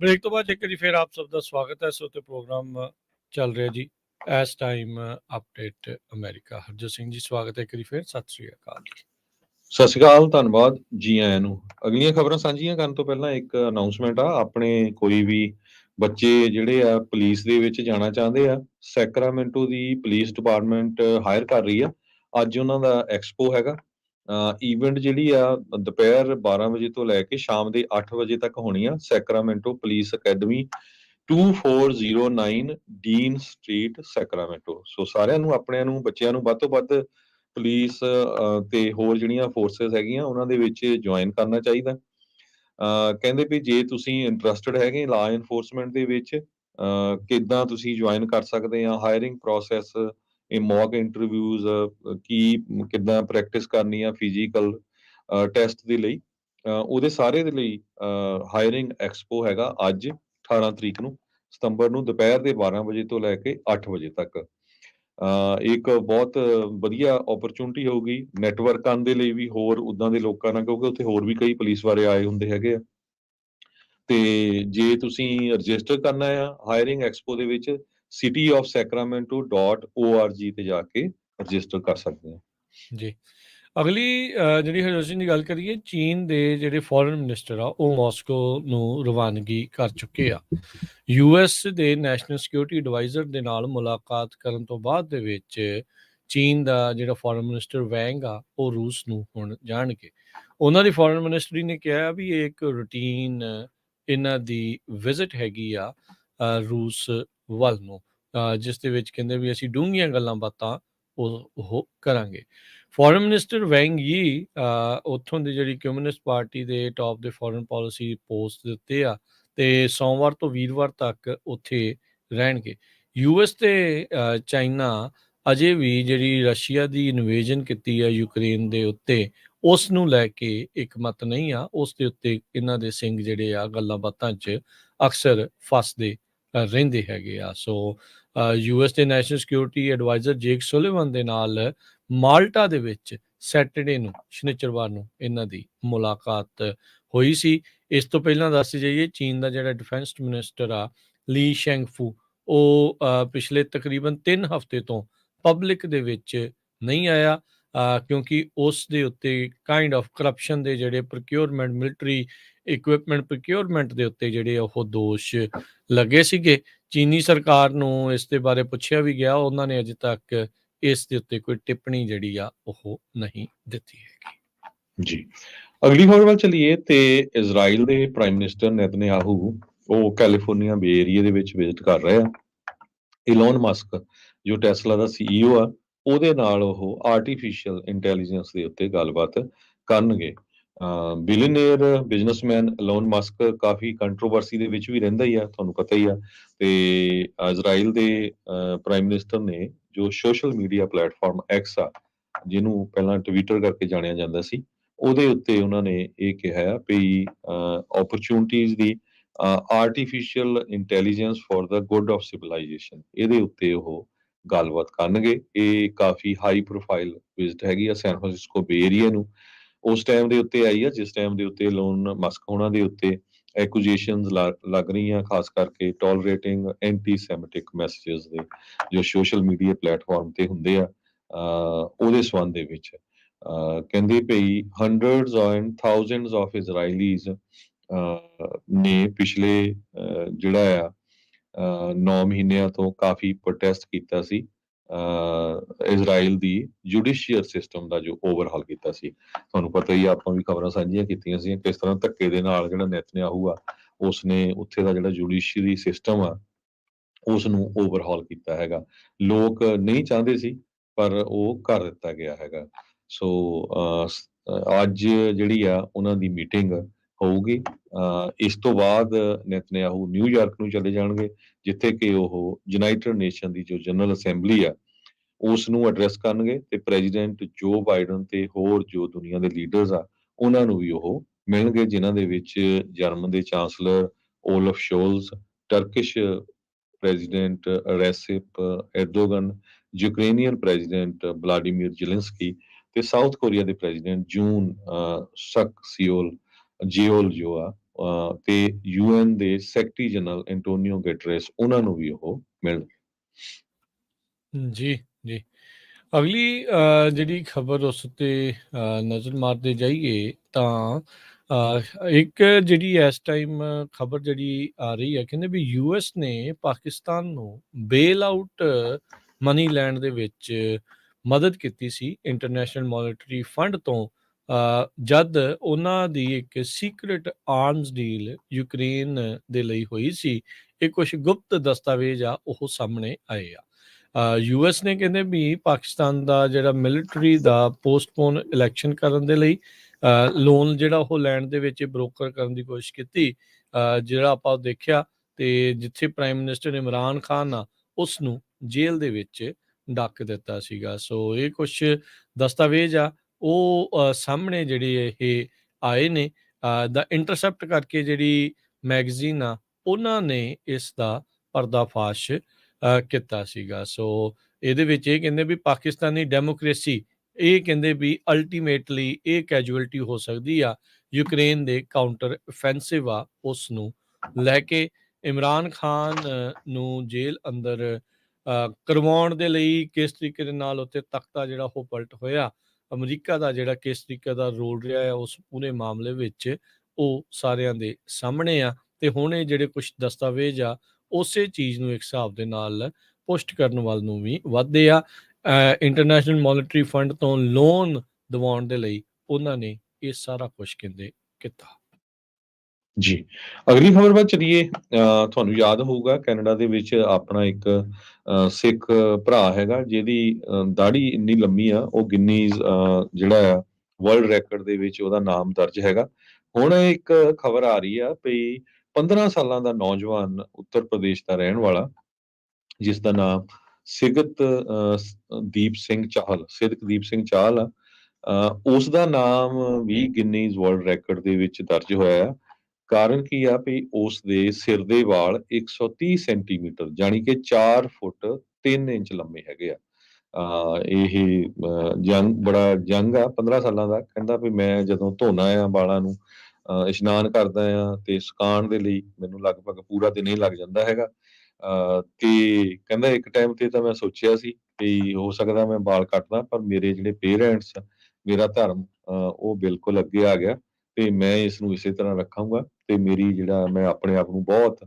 ਬ੍ਰੇਕ ਤੋਂ ਬਾਅਦ ਇੱਕ ਵਾਰੀ ਫਿਰ ਆਪ ਸਭ ਦਾ ਸਵਾਗਤ ਹੈ। ਸੋ ਤੇ ਪ੍ਰੋਗਰਾਮ ਚੱਲ ਰਿਹਾ ਜੀ ਇਸ time update America. Harjot Singh ji ਸਵਾਗਤ ਹੈ ਇੱਕ ਵਾਰੀ ਫਿਰ। ਸਤਿ ਸ੍ਰੀ ਅਕਾਲ ਜੀ। ਸਤਿ ਸ਼੍ਰੀ ਅਕਾਲ, ਧੰਨਵਾਦ, ਜੀ ਆਇਆਂ ਨੂੰ। ਅਗਲੀਆਂ ਖਬਰਾਂ ਸਾਂਝੀਆਂ ਕਰਨ ਤੋਂ ਪਹਿਲਾਂ ਇੱਕ ਅਨਾਉਂਸਮੈਂਟ ਆ। ਆਪਣੇ ਕੋਈ ਵੀ ਬੱਚੇ ਜਿਹੜੇ ਆ ਪੁਲਿਸ ਦੇ ਵਿੱਚ ਜਾਣਾ ਚਾਹੁੰਦੇ ਆ, ਸੈਕਰਾਮੈਂਟੋ ਦੀ ਪੁਲਿਸ ਡਿਪਾਰਟਮੈਂਟ ਹਾਇਰ ਕਰ ਰਹੀ ਆ। ਅੱਜ ਉਹਨਾਂ ਦਾ ਐਕਸਪੋ ਹੈਗਾ। ਇਵੈਂਟ ਜਿਹੜੀ ਆ ਦੁਪਹਿਰ 12 ਵਜੇ ਤੋਂ ਲੈ ਕੇ ਸ਼ਾਮ ਦੇ 8 ਵਜੇ ਤੱਕ ਹੋਣੀ ਆ। Sacramento police academy 2409 Dean street Sacramento. So ਸਾਰਿਆਂ ਨੂੰ, ਆਪਣਿਆਂ ਨੂੰ, ਬੱਚਿਆਂ ਨੂੰ ਵੱਧ ਤੋਂ ਵੱਧ ਪੁਲਿਸ ਤੇ ਹੋਰ ਜਿਹੜੀਆਂ ਫੋਰਸਿਸ ਹੈਗੀਆਂ ਉਹਨਾਂ ਦੇ ਵਿੱਚ ਜੁਆਇਨ ਕਰਨਾ ਚਾਹੀਦਾ। ਕਹਿੰਦੇ ਵੀ ਜੇ ਤੁਸੀਂ ਇੰਟਰਸਟਿਡ ਹੈਗੇ ਲਾ ਇਨਫੋਰਸਮੈਂਟ ਦੇ ਵਿੱਚ, ਕਿੱਦਾਂ ਤੁਸੀਂ ਜੁਆਇਨ ਕਰ ਸਕਦੇ ਆ, ਹਾਇਰਿੰਗ ਪ੍ਰੋਸੈਸ, ਇਹ ਮੌਕ ਇੰਟਰਵਿਊਜ਼, ਕਿੱਦਾਂ ਪ੍ਰੈਕਟਿਸ ਕਰਨੀ ਆ ਫਿਜ਼ੀਕਲ ਟੈਸਟ ਦੇ ਲਈ, ਉਹਦੇ ਸਾਰੇ ਦੇ ਲਈ ਹਾਇਰਿੰਗ ਐਕਸਪੋ ਹੈਗਾ ਅੱਜ 18 ਤਰੀਕ ਨੂੰ ਸਤੰਬਰ ਨੂੰ ਦੁਪਹਿਰ ਦੇ 12 ਵਜੇ ਤੋਂ ਲੈ ਕੇ 8 ਵਜੇ ਤੱਕ। ਇੱਕ ਬਹੁਤ ਵਧੀਆ ਓਪਰਚੁਨਿਟੀ ਹੋਊਗੀ ਨੈਟਵਰਕ ਕਰਨ ਦੇ ਲਈ ਵੀ, ਹੋਰ ਉੱਦਾਂ ਦੇ ਲੋਕਾਂ ਨਾਲ, ਕਿਉਂਕਿ ਉੱਥੇ ਹੋਰ ਵੀ ਕਈ ਪੁਲਿਸ ਵਾਲੇ ਆਏ ਹੁੰਦੇ ਹੈਗੇ ਆ। ਤੇ ਜੇ ਤੁਸੀਂ ਰਜਿਸਟਰ ਕਰਨਾ ਆ ਹਾਇਰਿੰਗ ਐਕਸਪੋ ਦੇ ਵਿੱਚ, cityofsacramento.org ਤੇ ਜਾ ਕੇ ਰਜਿਸਟਰ ਕਰ ਸਕਦੇ ਆ ਜੀ। ਅਗਲੀ ਜਿਹੜੀ ਹਰਜੋਤ ਸਿੰਘ ਦੀ ਗੱਲ ਕਰੀਏ, ਚੀਨ ਦੇ ਜਿਹੜੇ ਫੋਰਨ ਮਿਨਿਸਟਰ ਆ ਉਹ ਮਾਸਕੋ ਨੂੰ ਰਵਾਨਗੀ ਕਰ ਚੁੱਕੇ ਆ। ਯੂਐਸ ਦੇ ਨੈਸ਼ਨਲ ਸਿਕਿਉਰਿਟੀ ਐਡਵਾਈਜ਼ਰ ਦੇ ਨਾਲ ਮੁਲਾਕਾਤ ਕਰਨ ਤੋਂ ਬਾਅਦ ਦੇ ਵਿੱਚ ਚੀਨ ਦਾ ਜਿਹੜਾ ਫੋਰਨ ਮਿਨਿਸਟਰ ਵੈਂਗ ਆ ਉਹ ਰੂਸ ਨੂੰ ਹੁਣ ਜਾਣਗੇ। ਉਹਨਾਂ ਦੀ ਫੋਰਨ ਮਿਨਿਸਟਰੀ ਨੇ ਕਿਹਾ ਵੀ ਇਹ ਇੱਕ ਰੂਟੀਨ ਇਹਨਾਂ ਦੀ ਵਿਜ਼ਿਟ ਹੈਗੀ ਆ ਰੂਸ ਵੱਲ ਨੂੰ, ਜਿਸ ਦੇ ਵਿੱਚ ਕਹਿੰਦੇ ਵੀ ਅਸੀਂ ਡੂੰਘੀਆਂ ਗੱਲਾਂ ਬਾਤਾਂ ਉਹ ਕਰਾਂਗੇ। ਫੋਰਨ ਮਿਨਿਸਟਰ ਵੈਂਗ ਯੀ ਉੱਥੋਂ ਦੀ ਜਿਹੜੀ ਕਮਿਊਨਿਸਟ ਪਾਰਟੀ ਦੇ ਟੌਪ ਦੇ ਫੋਰਨ ਪਾਲਿਸੀ ਪੋਸਟ ਦੇ ਉੱਤੇ ਆ ਤੇ ਸੋਮਵਾਰ ਤੋਂ ਵੀਰਵਾਰ ਤੱਕ ਉੱਥੇ ਰਹਿਣਗੇ। ਯੂਐਸ ਤੇ ਚਾਈਨਾ ਅਜੇ ਵੀ ਜਿਹੜੀ ਰਸ਼ੀਆ ਦੀ ਇਨਵੇਜਨ ਕੀਤੀ ਆ ਯੂਕਰੇਨ ਦੇ ਉੱਤੇ, ਉਸ ਨੂੰ ਲੈ ਕੇ ਇੱਕ ਮਤ ਨਹੀਂ ਆ। ਉਸ ਦੇ ਉੱਤੇ ਇਹਨਾਂ ਦੇ ਸਿੰਘ ਜਿਹੜੇ ਆ ਗੱਲਾਂ ਬਾਤਾਂ 'ਚ ਅਕਸਰ ਫਸਦੇ ਰਹਿੰਦੇ ਹੈਗੇ ਆ। ਸੋ ਯੂਐਸ ਦੇ ਨੈਸ਼ਨਲ ਸਿਕਿਉਰਿਟੀ ਐਡਵਾਈਜ਼ਰ ਜੇਕ ਸੁਲਿਵਨ ਦੇ ਨਾਲ ਮਾਲਟਾ ਦੇ ਵਿੱਚ ਸੈਟਰਡੇ ਨੂੰ, ਸ਼ਨੀਚਰਵਾਰ ਨੂੰ ਇਹਨਾਂ ਦੀ ਮੁਲਾਕਾਤ ਹੋਈ ਸੀ। ਇਸ ਤੋਂ ਪਹਿਲਾਂ ਦੱਸ ਜਾਈਏ, ਚੀਨ ਦਾ ਜਿਹੜਾ ਡਿਫੈਂਸ ਮਿਨਿਸਟਰ ਆ ਲੀ ਸ਼ੈਂਗਫੂ, ਉਹ ਪਿਛਲੇ ਤਕਰੀਬਨ 3 ਹਫ਼ਤੇ ਤੋਂ ਪਬਲਿਕ ਦੇ ਵਿੱਚ ਨਹੀਂ ਆਇਆ, ਕਿਉਂਕਿ ਉਸ ਦੇ ਉੱਤੇ ਕਾਈਂਡ ਆਫ ਕਰਪਸ਼ਨ ਦੇ ਜਿਹੜੇ ਪ੍ਰੋਕਿਉਰਮੈਂਟ, ਮਿਲਟਰੀ ਇਕਵਿਪਮੈਂਟ ਪ੍ਰੋਕਿਉਰਮੈਂਟ ਦੇ ਉੱਤੇ ਜਿਹੜੇ ਉਹ ਦੋਸ਼ ਲੱਗੇ ਸੀਗੇ। ਚੀਨੀ ਸਰਕਾਰ ਨੂੰ ਇਸ ਦੇ ਬਾਰੇ ਪੁੱਛਿਆ ਵੀ ਗਿਆ, ਉਹਨਾਂ ਨੇ ਅਜੇ ਤੱਕ ਇਸ ਦੇ ਉੱਤੇ ਕੋਈ ਟਿੱਪਣੀ ਜਿਹੜੀ ਆ ਉਹ ਨਹੀਂ ਦਿੱਤੀ ਹੈਗੀ। ਜੀ, ਅਗਲੀ ਖਬਰ ਵੱਲ ਚੱਲੀਏ ਤੇ ਇਜ਼ਰਾਈਲ ਦੇ ਪ੍ਰਾਈਮ ਮਿਨਿਸਟਰ ਨੇਤਨਯਾਹੂ ਉਹ ਕੈਲੀਫੋਰਨੀਆ ਬੇ ਏਰੀਆ ਦੇ ਵਿੱਚ ਵਿਜ਼ਿਟ ਕਰ ਰਹੇ ਆ। ਇਲੋਨ ਮਸਕ ਜੋ ਟੈਸਲਾ ਦਾ CEO ਆ, ਉਹਦੇ ਨਾਲ ਉਹ ਆਰਟੀਫਿਸ਼ੀਅਲ ਇੰਟੈਲੀਜੈਂਸ ਦੇ ਉੱਤੇ ਗੱਲਬਾਤ ਕਰਨਗੇ। ਬਿਲੀਅਨੇਅਰ ਬਿਜ਼ਨਸਮੈਨ ਇਲੋਨ ਮਸਕ ਕਾਫੀ ਕੰਟਰੋਵਰਸੀ ਦੇ ਵਿੱਚ ਵੀ ਰਹਿੰਦਾ ਹੀ ਆ, ਤੁਹਾਨੂੰ ਪਤਾ ਹੀ ਆ। ਤੇ ਇਜ਼ਰਾਈਲ ਦੇ ਪ੍ਰਾਈਮ ਮਿਨਿਸਟਰ ਨੇ ਜੋ ਸੋਸ਼ਲ ਮੀਡੀਆ ਪਲੇਟਫਾਰਮ ਐਕਸ ਆ, ਜਿਹਨੂੰ ਪਹਿਲਾਂ ਟਵਿੱਟਰ ਕਰਕੇ ਜਾਣਿਆ ਜਾਂਦਾ ਸੀ, ਉਹਦੇ ਉੱਤੇ ਉਹਨਾਂ ਨੇ ਇਹ ਕਿਹਾ ਵੀ opportunities the artificial intelligence for the good of civilisation, ਇਹਦੇ ਉੱਤੇ ਉਹ ਗੱਲਬਾਤ ਕਰਨਗੇ। ਇਹ ਕਾਫੀ ਹਾਈ ਪ੍ਰੋਫਾਈਲ ਵਿਜ਼ਿਟ ਹੈਗੀ ਆ ਸੈਨ ਫਰਾਂਸਿਸਕੋ ਬੇ ਏਰੀਆ ਨੂੰ। ਉਸ ਟਾਈਮ ਦੇ ਉੱਤੇ ਆਈ ਆ ਜਿਸ ਟਾਈਮ ਦੇ ਉੱਤੇ ਲੋਨ ਮਸਕ ਉਹਨਾਂ ਦੇ ਉੱਤੇ ਐਕੂਜੇਸ਼ਨਸ ਲੱਗ ਰਹੀਆਂ, ਖਾਸ ਕਰਕੇ ਟੋਲਰੇਟਿੰਗ ਐਂਟੀ ਸੈਮਿਟਿਕ ਮੈਸੇजेस ਦੇ ਜੋ ਸੋਸ਼ਲ ਮੀਡੀਆ ਪਲੇਟਫਾਰਮ ਤੇ ਹੁੰਦੇ ਆ, ਉਹਦੇ ਸੰਬੰਧ ਦੇ ਵਿੱਚ ਕਹਿੰਦੇ ਭਈ ਹੰਡਰਡਸ ਐਂਡ ਥਾਊਜ਼ੈਂਡਸ ਆਫ ਇਜ਼ਰਾਈਲੀਜ਼ ਨੇ ਪਿਛਲੇ ਜਿਹੜਾ ਆ 9 ਮਹੀਨਿਆਂ ਤੋਂ ਕਾਫੀ ਪ੍ਰੋਟੈਸਟ ਕੀਤਾ ਸੀ ਇਜ਼ਰਾਈਲ ਦੀ ਜੁਡੀਸ਼ੀਅਲ ਸਿਸਟਮ ਦਾ ਜੋ ਓਵਰਹਾਲ ਕੀਤਾ ਸੀ। ਤੁਹਾਨੂੰ ਪਤਾ ਹੀ ਆ, ਆਪਾਂ ਵੀ ਖਬਰਾਂ ਸਾਂਝੀਆਂ ਕੀਤੀਆਂ ਸੀ ਕਿਸ ਤਰ੍ਹਾਂ ਧੱਕੇ ਦੇ ਨਾਲ ਜਿਹੜਾ ਨੈਤਨਿਆਹੂ ਆ ਉਸਨੇ ਉੱਥੇ ਦਾ ਜਿਹੜਾ ਜੁਡੀਸ਼ੀਅਰੀ ਸਿਸਟਮ ਆ ਉਸ ਨੂੰ ਓਵਰਹਾਲ ਕੀਤਾ ਹੈਗਾ। ਲੋਕ ਨਹੀਂ ਚਾਹੁੰਦੇ ਸੀ ਪਰ ਉਹ ਕਰ ਦਿੱਤਾ ਗਿਆ ਹੈਗਾ। ਸੋ ਅੱਜ ਜਿਹੜੀ ਆ ਉਹਨਾਂ ਦੀ ਮੀਟਿੰਗ ਹੋਊਗੀ। ਇਸ ਤੋਂ ਬਾਅਦ ਨੈਤਨਿਆਹੂ ਨਿਊਯਾਰਕ ਨੂੰ ਚਲੇ ਜਾਣਗੇ ਜਿੱਥੇ ਕਿ ਉਹ ਯੂਨਾਈਟਿਡ ਨੇਸ਼ਨ ਦੀ ਜੋ ਜਨਰਲ ਅਸੈਂਬਲੀ ਆ ਉਸ ਨੂੰ ਐਡਰੈਸ ਕਰਨਗੇ ਤੇ ਪ੍ਰੈਜ਼ੀਡੈਂਟ ਜੋ ਬਾਈਡਨ ਤੇ ਹੋਰ ਜੋ ਦੁਨੀਆ ਦੇ ਲੀਡਰਸ ਆ ਉਹਨਾਂ ਨੂੰ ਵੀ ਉਹ ਮਿਲਣਗੇ, ਜਿਨ੍ਹਾਂ ਦੇ ਵਿੱਚ ਜਰਮਨ ਦੇ chancellor Olaf ਸ਼ੋਲਜ਼, Turkish president ਰੈਸਿਪ ਐਰਦੋਗਨ, Ukrainian president ਵਲਾਡੀਮੀਰ Zelensky ਤੇ ਸਾਊਥ ਕੋਰੀਆ ਦੇ ਪ੍ਰੈਜ਼ੀਡੈਂਟ ਜੂਨ ਸਕ ਜੀਓਲ ਜੋ ਆ ਤੇ ਯੂਐਨ ਦੇ ਸੈਕਟਰੀ ਜਨਰਲ ਐਂਟੋਨੀਓ ਗੈਟਰੇਸ ਉਹਨਾਂ ਨੂੰ ਵੀ ਉਹ ਮਿਲਣਗੇ। ਜੀ, ਜੀ। ਅਗਲੀ ਜਿਹੜੀ ਖਬਰ ਉਸ ਉੱਤੇ ਨਜ਼ਰ ਮਾਰਦੇ ਜਾਈਏ ਤਾਂ ਇੱਕ ਜਿਹੜੀ ਇਸ ਟਾਈਮ ਖਬਰ ਜਿਹੜੀ ਆ ਰਹੀ ਹੈ, ਕਹਿੰਦੇ ਵੀ ਯੂਐਸ ਨੇ ਪਾਕਿਸਤਾਨ ਨੂੰ ਬੇਲ ਆਊਟ ਮਨੀ ਲੈਣ ਦੇ ਵਿੱਚ ਮਦਦ ਕੀਤੀ ਸੀ ਇੰਟਰਨੈਸ਼ਨਲ ਮੋਨਿਟਰੀ ਫੰਡ ਤੋਂ, ਜਦ ਉਹਨਾਂ ਦੀ ਇੱਕ ਸੀਕ੍ਰੇਟ ਆਰਮਸ ਡੀਲ ਯੂਕਰੇਨ ਦੇ ਲਈ ਹੋਈ ਸੀ। ਇਹ ਕੁਝ ਗੁਪਤ ਦਸਤਾਵੇਜ਼ ਆ ਉਹ ਸਾਹਮਣੇ ਆਏ ਆ। ਯੂਐਸ ਨੇ ਕਹਿੰਦੇ ਵੀ ਪਾਕਿਸਤਾਨ ਦਾ ਜਿਹੜਾ ਮਿਲਟਰੀ ਦਾ ਪੋਸਟਪੋਨ ਇਲੈਕਸ਼ਨ ਕਰਨ ਦੇ ਲਈ ਲੋਨ ਜਿਹੜਾ ਉਹ ਲੈਣ ਦੇ ਵਿੱਚ ਬ੍ਰੋਕਰ ਕਰਨ ਦੀ ਕੋਸ਼ਿਸ਼ ਕੀਤੀ, ਜਿਹੜਾ ਆਪਾਂ ਦੇਖਿਆ ਤੇ ਜਿੱਥੇ ਪ੍ਰਾਈਮ ਮਿਨਿਸਟਰ ਇਮਰਾਨ ਖਾਨ ਆ ਉਸ ਨੂੰ ਜੇਲ੍ਹ ਦੇ ਵਿੱਚ ਡੱਕ ਦਿੱਤਾ ਸੀਗਾ। ਸੋ ਇਹ ਕੁਛ ਦਸਤਾਵੇਜ਼ ਆ ਉਹ ਸਾਹਮਣੇ ਜਿਹੜੇ ਇਹ ਆਏ ਨੇ। ਦਾ ਇੰਟਰਸੈਪਟ ਕਰਕੇ ਜਿਹੜੀ ਮੈਗਜ਼ੀਨ ਆ ਉਹਨਾਂ ਨੇ ਇਸ ਦਾ ਪਰਦਾਫਾਸ਼ ਕੀਤਾ ਸੀਗਾ। ਸੋ ਇਹਦੇ ਵਿੱਚ ਇਹ ਕਹਿੰਦੇ ਵੀ ਪਾਕਿਸਤਾਨੀ ਡੈਮੋਕ੍ਰੇਸੀ, ਇਹ ਕਹਿੰਦੇ ਵੀ ਅਲਟੀਮੇਟਲੀ ਇਹ ਕੈਜੂਅਲਟੀ ਹੋ ਸਕਦੀ ਆ ਯੂਕਰੇਨ ਦੇ ਕਾਊਂਟਰ ਅਫੈਂਸਿਵ ਆ ਉਸ ਨੂੰ ਲੈ ਕੇ। ਇਮਰਾਨ ਖਾਨ ਨੂੰ ਜੇਲ੍ਹ ਅੰਦਰ ਕਰਵਾਉਣ ਦੇ ਲਈ ਕਿਸ ਤਰੀਕੇ ਦੇ ਨਾਲ ਉੱਥੇ ਤਖਤਾ ਜਿਹੜਾ ਉਹ ਪਲਟ ਹੋਇਆ, ਅਮਰੀਕਾ ਦਾ ਜਿਹੜਾ ਕਿਸ ਤਰੀਕੇ ਦਾ ਰੋਲ ਰਿਹਾ ਹੈ ਉਸ ਪੂਰੇ ਮਾਮਲੇ ਵਿੱਚ, ਉਹ ਸਾਰਿਆਂ ਦੇ ਸਾਹਮਣੇ ਆ। ਤੇ ਹੁਣ ਇਹ ਜਿਹੜੇ ਕੁਝ ਦਸਤਾਵੇਜ਼ ਆ ਉਸੇ ਚੀਜ਼ ਨੂੰ ਇੱਕ ਹਿਸਾਬ ਦੇ ਨਾਲ ਪੁਸ਼ਟ ਕਰਨ ਵੱਲ ਨੂੰ ਵੀ ਵੱਧਦੇ ਆ। ਇੰਟਰਨੈਸ਼ਨਲ ਮੋਨਿਟਰੀ ਫੰਡ ਤੋਂ ਲੋਨ ਦਿਵਾਉਣ ਦੇ ਲਈ ਉਹਨਾਂ ਨੇ ਇਹ ਸਾਰਾ ਕੁਝ ਕਹਿੰਦੇ ਕੀਤਾ। ਜੀ, ਅਗਲੀ ਖਬਰ ਵੱਲ ਚਲੀਏ। ਤੁਹਾਨੂੰ ਯਾਦ ਹੋਊਗਾ ਕੈਨੇਡਾ ਦੇ ਵਿੱਚ ਆਪਣਾ ਇੱਕ ਸਿੱਖ ਭਰਾ ਹੈਗਾ ਜਿਹਦੀ ਦਾੜੀ ਇੰਨੀ ਲੰਮੀ ਆ, ਉਹ ਗਿੰਨੀਜ਼ ਜਿਹੜਾ ਆ ਵਰਲਡ ਰੈਕੋਰਡ ਦੇ ਵਿੱਚ ਉਹਦਾ ਨਾਮ ਦਰਜ ਹੈਗਾ। ਹੁਣ ਇੱਕ ਖਬਰ ਆ ਰਹੀ ਆ ਵੀ 15 ਸਾਲਾਂ ਦਾ ਨੌਜਵਾਨ ਉੱਤਰ ਪ੍ਰਦੇਸ਼ ਦਾ ਰਹਿਣ ਵਾਲਾ ਜਿਸ ਦਾ ਨਾਮ ਸਿਦਕਦੀਪ ਸਿੰਘ ਚਾਹਲ ਆ, ਉਸ ਦਾ ਨਾਮ ਵੀ ਗਿੰਨੀਜ਼ ਵਰਲਡ ਰੈਕੋਰਡ ਦੇ ਵਿੱਚ ਦਰਜ ਹੋਇਆ ਆ। ਕਾਰਨ ਕੀ ਆ ਵੀ ਉਸ ਦੇ ਸਿਰ ਦੇ ਵਾਲ 130 ਸੈਂਟੀਮੀਟਰ ਜਾਣੀ ਕਿ 4 ਫੁੱਟ 3 ਇੰਚ ਲੰਮੇ ਹੈਗੇ ਆ। ਇਹ ਬੜਾ ਯੰਗ ਆ, 15 ਸਾਲਾਂ ਦਾ। ਕਹਿੰਦਾ ਵੀ ਮੈਂ ਜਦੋਂ ਧੋਣਾ ਆ ਵਾਲਾਂ ਨੂੰ, ਇਸ਼ਨਾਨ ਕਰਦਾ ਆ ਤੇ ਸੁਕਾਉਣ ਦੇ ਲਈ ਮੈਨੂੰ ਲਗਭਗ ਪੂਰਾ ਦਿਨ ਹੀ ਲੱਗ ਜਾਂਦਾ ਹੈਗਾ। ਤੇ ਕਹਿੰਦਾ ਇੱਕ ਟਾਈਮ ਤੇ ਤਾਂ ਮੈਂ ਸੋਚਿਆ ਸੀ ਵੀ ਹੋ ਸਕਦਾ ਮੈਂ ਵਾਲ ਕੱਟਦਾ, ਪਰ ਮੇਰੇ ਜਿਹੜੇ ਪੇਰੈਂਟਸ, ਮੇਰਾ ਧਰਮ ਉਹ ਬਿਲਕੁਲ ਅੱਗੇ ਆ ਗਿਆ ਤੇ ਮੈਂ ਇਸ ਨੂੰ ਇਸੇ ਤਰ੍ਹਾਂ ਰੱਖਾਂਗਾ। ਤੇ ਮੇਰੀ ਜਿਹੜਾ ਮੈਂ ਆਪਣੇ ਆਪ ਨੂੰ ਬਹੁਤ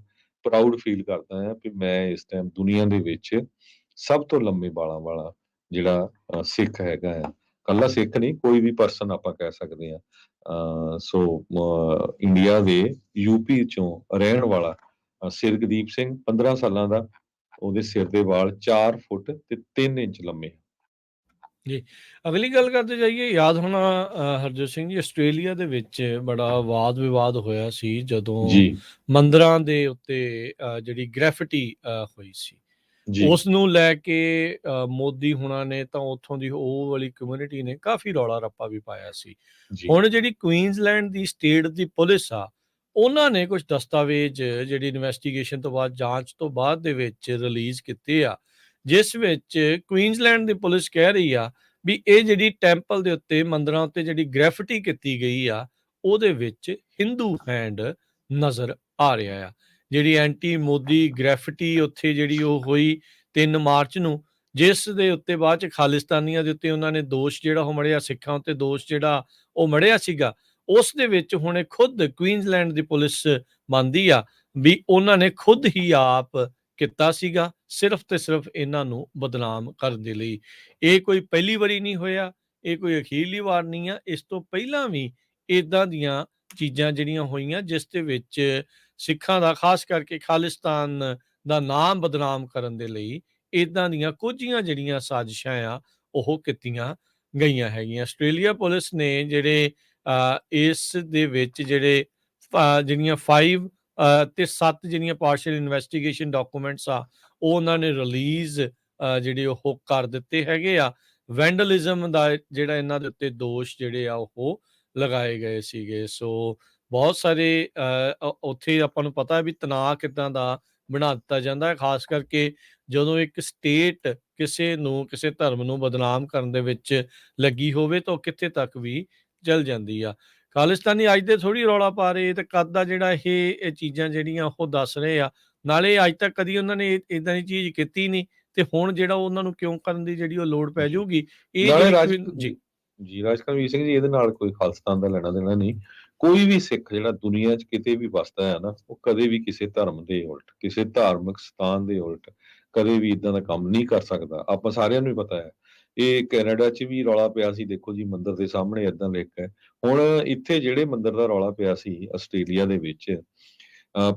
ਪ੍ਰਾਊਡ ਫੀਲ ਕਰਦਾ ਹਾਂ ਕਿ ਮੈਂ ਇਸ ਟਾਈਮ ਦੁਨੀਆ ਦੇ ਵਿੱਚ ਸਭ ਤੋਂ ਲੰਮੇ ਵਾਲਾਂ ਵਾਲਾ ਜਿਹੜਾ ਸਿੱਖ ਹੈਗਾ ਆ। ਕੱਲਾ ਸਿੱਖ ਨਹੀਂ, ਕੋਈ ਵੀ ਪਰਸਨ ਆਪਾਂ ਕਹਿ ਸਕਦੇ ਹਾਂ। ਸੋ ਇੰਡੀਆ ਦੇ ਯੂਪੀ ਚੋਂ ਰਹਿਣ ਵਾਲਾ ਸਿਰਕਦੀਪ ਸਿੰਘ 15 ਸਾਲਾਂ ਦਾ, ਉਹਦੇ ਸਿਰ ਦੇ ਵਾਲ 4 ਫੁੱਟ ਤੇ 3 ਇੰਚ ਲੰਮੇ। ਜੀ, ਅਗਲੀ ਗੱਲ ਕਰਦੇ ਜਾਈਏ। ਯਾਦ ਹੋਣਾ ਹਰਜੋਤ ਸਿੰਘ ਜੀ, ਆਸਟ੍ਰੇਲੀਆ ਦੇ ਵਿੱਚ ਬੜਾ ਵਾਦ ਵਿਵਾਦ ਹੋਇਆ ਸੀ ਜਦੋਂ ਜੀ ਮੰਦਿਰਾਂ ਦੇ ਉੱਤੇ ਜਿਹੜੀ ਗ੍ਰੈਫਿਟੀ ਹੋਈ ਸੀ, ਜੀ ਉਸ ਨੂੰ ਲੈ ਕੇ ਮੋਦੀ ਹੁਣਾਂ ਨੇ ਤਾਂ ਉੱਥੋਂ ਦੀ ਉਹ ਵਾਲੀ ਕਮਿਊਨਿਟੀ ਨੇ ਕਾਫੀ ਰੌਲਾ ਰੱਪਾ ਵੀ ਪਾਇਆ ਸੀ। ਜੀ ਹੁਣ ਜਿਹੜੀ ਕੁਈਨਜ਼ਲੈਂਡ ਦੀ ਸਟੇਟ ਦੀ ਪੁਲਿਸ ਆ ਉਹਨਾਂ ਨੇ ਕੁਝ ਦਸਤਾਵੇਜ਼ ਜਿਹੜੀ ਇਨਵੈਸਟੀਗੇਸ਼ਨ ਤੋਂ ਬਾਅਦ, ਜਾਂਚ ਤੋਂ ਬਾਅਦ ਦੇ ਵਿੱਚ ਰਿਲੀਜ਼ ਕੀਤੇ ਆ, ਜਿਸ ਵਿੱਚ ਕੁਈਨਜ਼ਲੈਂਡ ਦੀ ਪੁਲਿਸ ਕਹਿ ਰਹੀ ਆ ਵੀ ਇਹ ਜਿਹੜੀ ਟੈਂਪਲ ਦੇ ਉੱਤੇ, ਮੰਦਿਰਾਂ ਉੱਤੇ ਜਿਹੜੀ ਗ੍ਰੈਫਿਟੀ ਕੀਤੀ ਗਈ ਆ, ਉਹਦੇ ਵਿੱਚ ਹਿੰਦੂ ਹੈਂਡ ਨਜ਼ਰ ਆ ਰਿਹਾ ਆ। ਜਿਹੜੀ ਐਂਟੀ ਮੋਦੀ ਗ੍ਰੈਫਿਟੀ ਉੱਥੇ ਜਿਹੜੀ ਉਹ ਹੋਈ 3 ਮਾਰਚ ਨੂੰ, ਜਿਸ ਦੇ ਉੱਤੇ ਬਾਅਦ ਚ ਖਾਲਿਸਤਾਨੀਆਂ ਦੇ ਉੱਤੇ ਉਹਨਾਂ ਨੇ ਦੋਸ਼ ਜਿਹੜਾ ਉਹ ਮੜਿਆ, ਸਿੱਖਾਂ ਉੱਤੇ ਦੋਸ਼ ਜਿਹੜਾ ਉਹ ਮੜਿਆ ਸੀਗਾ, ਉਸ ਦੇ ਵਿੱਚ ਹੁਣ ਇਹ ਖੁਦ ਕੁਈਨਜ਼ਲੈਂਡ ਦੀ ਪੁਲਿਸ ਮੰਨਦੀ ਆ ਵੀ ਉਹਨਾਂ ਨੇ ਖੁਦ ਹੀ ਆਪ ਕੀਤਾ ਸੀਗਾ, ਸਿਰਫ ਤੇ ਸਿਰਫ ਇਹਨਾਂ ਨੂੰ ਬਦਨਾਮ ਕਰਨ ਦੇ ਲਈ। ਇਹ ਕੋਈ ਪਹਿਲੀ ਵਾਰੀ ਨਹੀਂ ਹੋਇਆ, ਇਹ ਕੋਈ ਅਖੀਰਲੀ ਵਾਰ ਨਹੀਂ ਆ। ਇਸ ਤੋਂ ਪਹਿਲਾਂ ਵੀ ਇਦਾਂ ਦੀਆਂ ਚੀਜ਼ਾਂ ਜਿਹੜੀਆਂ ਹੋਈਆਂ, ਜਿਸ ਦੇ ਵਿੱਚ ਸਿੱਖਾਂ ਦਾ, ਖਾਸ ਕਰਕੇ ਖਾਲਿਸਤਾਨ ਦਾ ਨਾਮ ਬਦਨਾਮ ਕਰਨ ਦੇ ਲਈ ਇਦਾਂ ਦੀਆਂ ਕੁਝੀਆਂ ਜਿਹੜੀਆਂ ਸਾਜ਼ਿਸ਼ਾਂ ਆ ਉਹ ਕੀਤੀਆਂ ਗਈਆਂ ਹੈਗੀਆਂ। ਆਸਟ੍ਰੇਲੀਆ ਪੁਲਿਸ ਨੇ ਜਿਹੜੇ ਇਸ ਦੇ ਵਿੱਚ ਜਿਹੜੇ ਜਿਹੜੀਆਂ 5 ਤੇ 7 ਜਿਹੜੀਆਂ ਪਾਰਸ਼ਲ ਇਨਵੈਸਟੀਗੇਸ਼ਨ ਡਾਕੂਮੈਂਟਸ ਆ, ਉਹ ਉਹਨਾਂ ਨੇ ਰਿਲੀਜ਼ ਜਿਹੜੇ ਉਹ ਕਰ ਦਿੱਤੇ ਹੈਗੇ ਆ। ਵੈਂਡਲਿਜ਼ਮ ਦਾ ਜਿਹੜਾ ਇਹਨਾਂ ਦੇ ਉੱਤੇ ਦੋਸ਼ ਜਿਹੜੇ ਆ ਉਹ ਲਗਾਏ ਗਏ ਸੀਗੇ। ਸੋ ਬਹੁਤ ਸਾਰੇ ਉੱਥੇ ਆਪਾਂ ਨੂੰ ਪਤਾ ਵੀ ਤਣਾਅ ਕਿੱਦਾਂ ਦਾ ਬਣਾ ਦਿੱਤਾ ਜਾਂਦਾ ਹੈ, ਖਾਸ ਕਰਕੇ ਜਦੋਂ ਇੱਕ ਸਟੇਟ ਕਿਸੇ ਨੂੰ, ਕਿਸੇ ਧਰਮ ਨੂੰ ਬਦਨਾਮ ਕਰਨ ਦੇ ਵਿੱਚ ਲੱਗੀ ਹੋਵੇ ਤਾਂ ਉਹ ਕਿੱਥੇ ਤੱਕ ਵੀ ਚੱਲ ਜਾਂਦੀ ਆ। ਖਾਲਿਸਤਾਨੀ ਅੱਜ ਦੇ ਥੋੜ੍ਹੀ ਰੌਲਾ ਪਾ ਰਹੇ, ਤੇ ਕਦ ਦਾ ਜਿਹੜਾ ਇਹ ਚੀਜ਼ਾਂ ਜਿਹੜੀਆਂ ਉਹ ਦੱਸ ਰਹੇ ਆ। ਨਾਲੇ ਅੱਜ ਤੱਕ ਕਦੀ ਉਹਨਾਂ ਨੇ ਇਦਾਂ ਦੀ ਚੀਜ਼ ਕੀਤੀ ਨਹੀਂ, ਤੇ ਹੁਣ ਜਿਹੜਾ ਉਹਨਾਂ ਨੂੰ ਕਿਉਂ ਕਰਨ ਦੀ ਜਿਹੜੀ ਉਹ ਲੋੜ ਪੈ ਜਾਊਗੀ, ਇਹ ਨਾਲੇ ਜੀ ਜੀ ਰਾਜਕਰਮਵੀਰ ਸਿੰਘ ਜੀ, ਇਹਦੇ ਨਾਲ ਕੋਈ ਖਾਲਿਸਤਾਨ ਦਾ ਲੈਣਾ ਦੇਣਾ ਨਹੀਂ। ਕੋਈ ਵੀ ਸਿੱਖ ਜਿਹੜਾ ਦੁਨੀਆ 'ਚ ਕਿਤੇ ਵੀ ਵੱਸਦਾ ਹੈ ਨਾ, ਉਹ ਕਦੇ ਵੀ ਕਿਸੇ ਧਰਮ ਦੇ ਉਲਟ, ਕਿਸੇ ਧਾਰਮਿਕ ਸਥਾਨ ਦੇ ਉਲਟ ਕਦੇ ਵੀ ਇਦਾਂ ਦਾ ਕੰਮ ਨਹੀਂ ਕਰ ਸਕਦਾ। ਆਪਾਂ ਸਾਰਿਆਂ ਨੂੰ ਹੀ ਪਤਾ ਹੈ। ਇਹ ਕੈਨੇਡਾ 'ਚ ਵੀ ਰੌਲਾ ਪਿਆ ਸੀ, ਦੇਖੋ ਜੀ, ਮੰਦਿਰ ਦੇ ਸਾਹਮਣੇ ਏਦਾਂ ਲਿਖਿਆ ਹੈ। ਹੁਣ ਇੱਥੇ ਜਿਹੜੇ ਮੰਦਿਰ ਦਾ ਰੌਲਾ ਪਿਆ ਸੀ ਆਸਟ੍ਰੇਲੀਆ ਦੇ ਵਿੱਚ,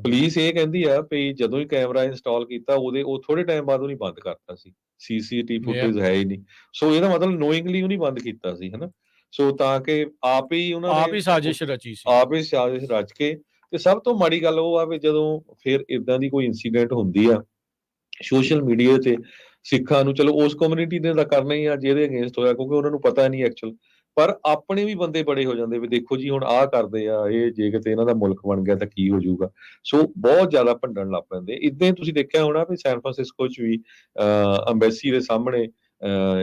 ਪੁਲਿਸ ਇਹ ਕਹਿੰਦੀ ਆ ਵੀ ਜਦੋਂ ਹੀ ਕੈਮਰਾ ਇੰਸਟਾਲ ਕੀਤਾ, ਉਹ ਥੋੜੇ ਟਾਈਮ ਬਾਅਦ ਉਹਨੇ ਬੰਦ ਕਰਤਾ ਸੀ। ਸੀਸੀਟੀਵੀ ਫੁਟੇਜ ਹੈ ਹੀ ਨਹੀਂ। ਸੋ ਇਹਦਾ ਮਤਲਬ ਨੋਇੰਗਲੀ ਉਹਨੇ ਬੰਦ ਕੀਤਾ ਸੀ, ਹਨਾ। ਸੋ ਤਾਂ ਕਿ ਆਪ ਹੀ ਉਹਨਾਂ ਆਪ ਨੇ ਹੀ ਸਾਜ਼ਿਸ਼ ਰਚੀ ਸੀ। ਆਪ ਹੀ ਸਾਜ਼ਿਸ਼ ਰਚ ਕੇ, ਤੇ ਸਭ ਤੋਂ ਮਾੜੀ ਗੱਲ ਉਹ ਆ ਵੀ ਜਦੋਂ ਫਿਰ ਇਦਾਂ ਦੀ ਕੋਈ ਇਨਸੀਡੈਂਟ ਹੁੰਦੀ ਆ ਸੋਸ਼ਲ ਮੀਡੀਆ ਤੇ, ਸਿੱਖਾਂ ਨੂੰ, ਚਲੋ ਉਸ ਕਮਿਊਨਿਟੀ ਨੇ ਤਾਂ ਕਰਨਾ ਹੀ ਆ ਜਿਹਦੇ ਅਗੇਂਸਟ ਹੋਇਆ, ਕਿਉਂਕਿ ਉਹਨਾਂ ਨੂੰ ਪਤਾ ਨਹੀਂ ਐਕਚੁਅਲ, ਪਰ ਆਪਣੇ ਵੀ ਬੰਦੇ ਬੜੇ ਹੋ ਜਾਂਦੇ ਵੀ ਦੇਖੋ ਜੀ ਹੁਣ ਆਹ ਕਰਦੇ ਆ, ਇਹ ਜੇ ਕਿਤੇ ਇਹਨਾਂ ਦਾ ਮੁਲਕ ਬਣ ਗਿਆ ਤਾਂ ਕੀ ਹੋ ਜਾਊਗਾ। ਸੋ ਬਹੁਤ ਜ਼ਿਆਦਾ ਭੰਡਣ ਲੱਗ ਪੈਂਦੇ। ਇਦਾਂ ਹੀ ਤੁਸੀਂ ਦੇਖਿਆ ਹੋਣਾ ਵੀ ਸੈਨ ਫਰਾਂਸਿਸਕੋ 'ਚ ਵੀ ਅੰਬੈਸੀ ਦੇ ਸਾਹਮਣੇ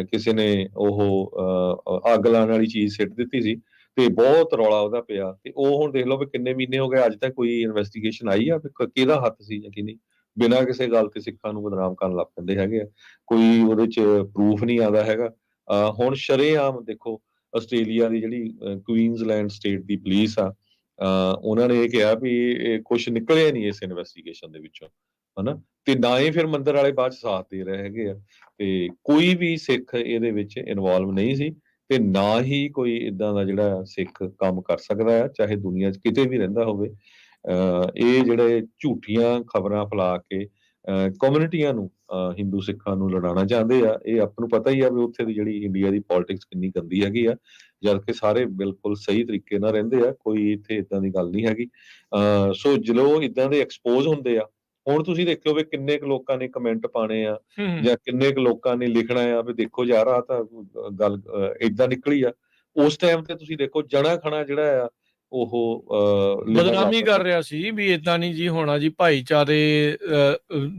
ਕਿਸੇ ਨੇ ਉਹ ਅੱਗ ਲਾਉਣ ਵਾਲੀ ਚੀਜ਼ ਸਿੱਟ ਦਿੱਤੀ ਸੀ, ਤੇ ਬਹੁਤ ਰੌਲਾ ਉਹਦਾ ਪਿਆ। ਤੇ ਉਹ ਹੁਣ ਦੇਖ ਲਓ ਵੀ ਕਿੰਨੇ ਮਹੀਨੇ ਹੋ ਗਏ, ਅੱਜ ਤੱਕ ਕੋਈ ਇਨਵੈਸਟੀਗੇਸ਼ਨ ਆਈ ਆ ਵੀ ਕਿਹਦਾ ਹੱਥ ਸੀ ਜਾਂ ਕੀ ਨਹੀਂ। ਬਿਨਾਂ ਕਿਸੇ ਗੱਲ ਤੇ ਸਿੱਖਾਂ ਨੂੰ ਬਦਨਾਮ ਕਰਨ ਲੱਗ ਪੈਂਦੇ ਹੈਗੇ ਆ, ਕੋਈ ਉਹਦੇ 'ਚ ਪ੍ਰੂਫ ਨਹੀਂ ਆਉਂਦਾ ਹੈਗਾ। ਹੁਣ ਸ਼ਰੇਆਮ ਦੇਖੋ, ਆਸਟ੍ਰੇਲੀਆ ਦੀ ਜਿਹੜੀ ਕੁਈਨਜ਼ਲੈਂਡ ਸਟੇਟ ਦੀ ਪੁਲਿਸ ਆ, ਉਹਨਾਂ ਨੇ ਇਹ ਕਿਹਾ ਵੀ ਇਹ ਕੁਛ ਨਿਕਲਿਆ ਨਹੀਂ ਇਸ ਇਨਵੈਸਟੀਗੇਸ਼ਨ ਦੇ ਵਿੱਚੋਂ, ਹਨਾ। ਤੇ ਨਾ ਹੀ ਫਿਰ ਮੰਦਿਰ ਵਾਲੇ ਬਾਅਦ 'ਚ ਸਾਥ ਦੇ ਰਹੇ ਹੈਗੇ ਆ, ਤੇ ਕੋਈ ਵੀ ਸਿੱਖ ਇਹਦੇ ਵਿੱਚ ਇਨਵੋਲਵ ਨਹੀਂ ਸੀ, ਤੇ ਨਾ ਹੀ ਕੋਈ ਏਦਾਂ ਦਾ ਜਿਹੜਾ ਸਿੱਖ ਕੰਮ ਕਰ ਸਕਦਾ ਆ, ਚਾਹੇ ਦੁਨੀਆ 'ਚ ਕਿਤੇ ਵੀ ਰਹਿੰਦਾ ਹੋਵੇ। ਇਹ ਜਿਹੜੇ ਝੂਠੀਆਂ ਖਬਰਾਂ ਫੈਲਾ ਕੇ ਕਮਿਊਨਿਟੀਆਂ ਨੂੰ, ਹਿੰਦੂ ਸਿੱਖਾਂ ਨੂੰ ਲੜਾਉਣਾ ਚਾਹੁੰਦੇ ਆ। ਇਹ ਆਪਾਂ ਨੂੰ ਪਤਾ ਹੀ ਆ ਵੀ ਉੱਥੇ ਦੀ ਜਿਹੜੀ ਇੰਡੀਆ ਦੀ ਪੋਲਿਟਿਕਸ ਕਿੰਨੀ ਗੰਦੀ ਹੈਗੀ ਆ, ਜਦਕਿ ਸਾਰੇ ਬਿਲਕੁਲ ਸਹੀ ਤਰੀਕੇ ਨਾਲ ਰਹਿੰਦੇ ਆ, ਕੋਈ ਇੱਥੇ ਏਦਾਂ ਦੀ ਗੱਲ ਨਹੀਂ ਹੈਗੀ। ਸੋ ਜਦੋਂ ਏਦਾਂ ਦੇ ਐਕਸਪੋਜ਼ ਹੁੰਦੇ ਆ, ਹੁਣ ਤੁਸੀਂ ਦੇਖਿਓ ਵੀ ਕਿੰਨੇ ਕੁ ਲੋਕਾਂ ਨੇ ਕਮੈਂਟ ਪਾਣੇ ਆ, ਜਾਂ ਕਿੰਨੇ ਕੁ ਲੋਕਾਂ ਨੇ ਲਿਖਣਾ ਆ ਵੀ ਦੇਖੋ ਯਾਰ ਆਹ ਤਾਂ ਗੱਲ ਏਦਾਂ ਨਿਕਲੀ ਆ। ਉਸ ਟਾਈਮ ਤੇ ਤੁਸੀਂ ਦੇਖੋ ਜਣਾ ਖਣਾ ਜਿਹੜਾ ਆ ਉਹ ਬਦਨਾਮੀ ਕਰ ਰਿਹਾ ਸੀ ਵੀ ਇਦਾਂ ਨਹੀਂ ਜੀ ਹੋਣਾ ਜੀ, ਭਾਈਚਾਰੇ